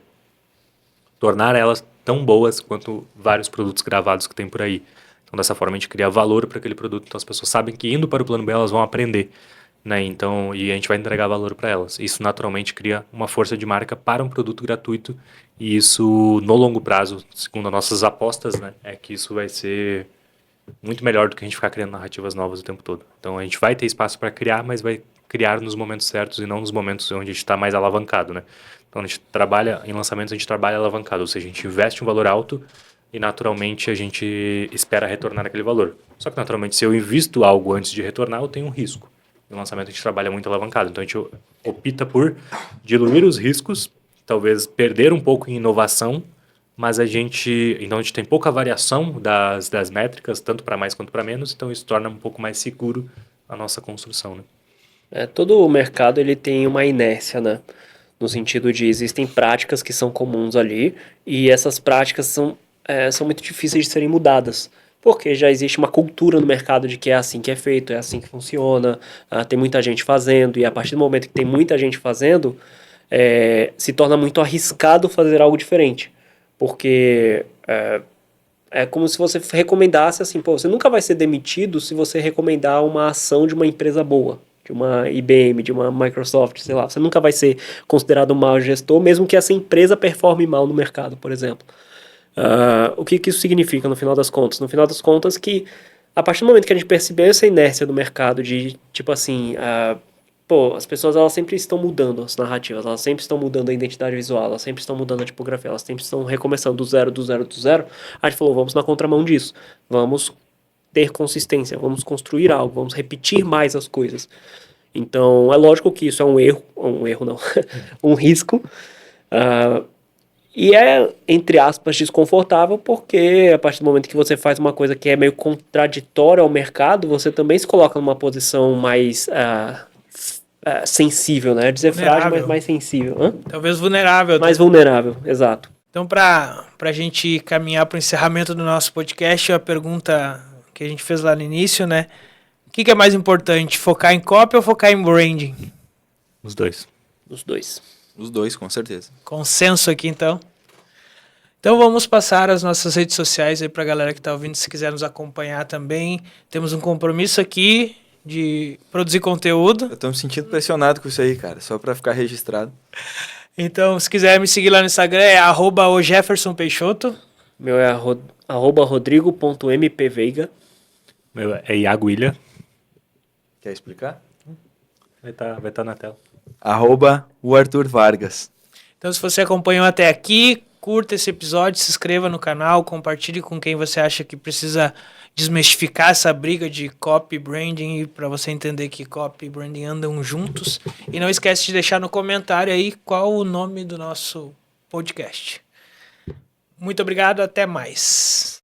Speaker 2: tornar elas tão boas quanto vários produtos gravados que tem por aí. Então, dessa forma, a gente cria valor para aquele produto. Então, as pessoas sabem que indo para o Plano B, elas vão aprender, né? Então, e a gente vai entregar valor para elas. Isso, naturalmente, cria uma força de marca para um produto gratuito. E isso, no longo prazo, segundo as nossas apostas, né, é que isso vai ser muito melhor do que a gente ficar criando narrativas novas o tempo todo. Então, a gente vai ter espaço para criar, mas vai criar nos momentos certos e não nos momentos onde a gente está mais alavancado, né? Então, a gente trabalha, em lançamentos, a gente trabalha alavancado, ou seja, a gente investe um valor alto e, naturalmente, a gente espera retornar aquele valor. Só que, naturalmente, se eu invisto algo antes de retornar, eu tenho um risco. No lançamento, a gente trabalha muito alavancado. Então, a gente opta por diluir os riscos, talvez perder um pouco em inovação, mas então a gente tem pouca variação das métricas, tanto para mais quanto para menos, então isso torna um pouco mais seguro a nossa construção, né?
Speaker 4: Todo o mercado ele tem uma inércia, né? No sentido de existem práticas que são comuns ali e essas práticas são muito difíceis de serem mudadas. Porque já existe uma cultura no mercado de que é assim que é feito, é assim que funciona, tem muita gente fazendo, e a partir do momento que tem muita gente fazendo, se torna muito arriscado fazer algo diferente. Porque é como se você recomendasse assim, você nunca vai ser demitido se você recomendar uma ação de uma empresa boa, de uma IBM, de uma Microsoft, sei lá. Você nunca vai ser considerado um mau gestor, mesmo que essa empresa performe mal no mercado, por exemplo. O que isso significa no final das contas? No final das contas que a partir do momento que a gente percebeu essa inércia do mercado de tipo assim, as pessoas elas sempre estão mudando as narrativas, elas sempre estão mudando a identidade visual, elas sempre estão mudando a tipografia, elas sempre estão recomeçando do zero, a gente falou, vamos na contramão disso, vamos ter consistência, vamos construir algo, vamos repetir mais as coisas. Então é lógico que isso é um erro não, um risco, e entre aspas, desconfortável, porque a partir do momento que você faz uma coisa que é meio contraditória ao mercado, você também se coloca numa posição mais sensível, né? Dizer frágil, mas mais sensível.
Speaker 1: Talvez vulnerável.
Speaker 4: Mais vulnerável, exato.
Speaker 1: Então, para a gente caminhar para o encerramento do nosso podcast, a pergunta que a gente fez lá no início, né? O que é mais importante, focar em copy ou focar em branding?
Speaker 2: Os dois.
Speaker 4: Os dois.
Speaker 3: Os dois, com certeza.
Speaker 1: Consenso aqui, então. Então vamos passar as nossas redes sociais aí pra galera que tá ouvindo, se quiser nos acompanhar também. Temos um compromisso aqui de produzir conteúdo.
Speaker 3: Eu tô me sentindo pressionado com isso aí, cara, só pra ficar registrado.
Speaker 1: Então, se quiser me seguir lá no Instagram, é @ojeffersonpeixoto.
Speaker 4: Meu é @rodrigo.mpveiga.
Speaker 2: Meu é Iago Ilha.
Speaker 3: Quer explicar?
Speaker 2: Vai tá na tela.
Speaker 3: @o Arthur Vargas.
Speaker 1: Então, se você acompanhou até aqui, curta esse episódio, se inscreva no canal, compartilhe com quem você acha que precisa desmistificar essa briga de copy e branding, para você entender que copy e branding andam juntos. E não esquece de deixar no comentário aí qual o nome do nosso podcast. Muito obrigado, até mais.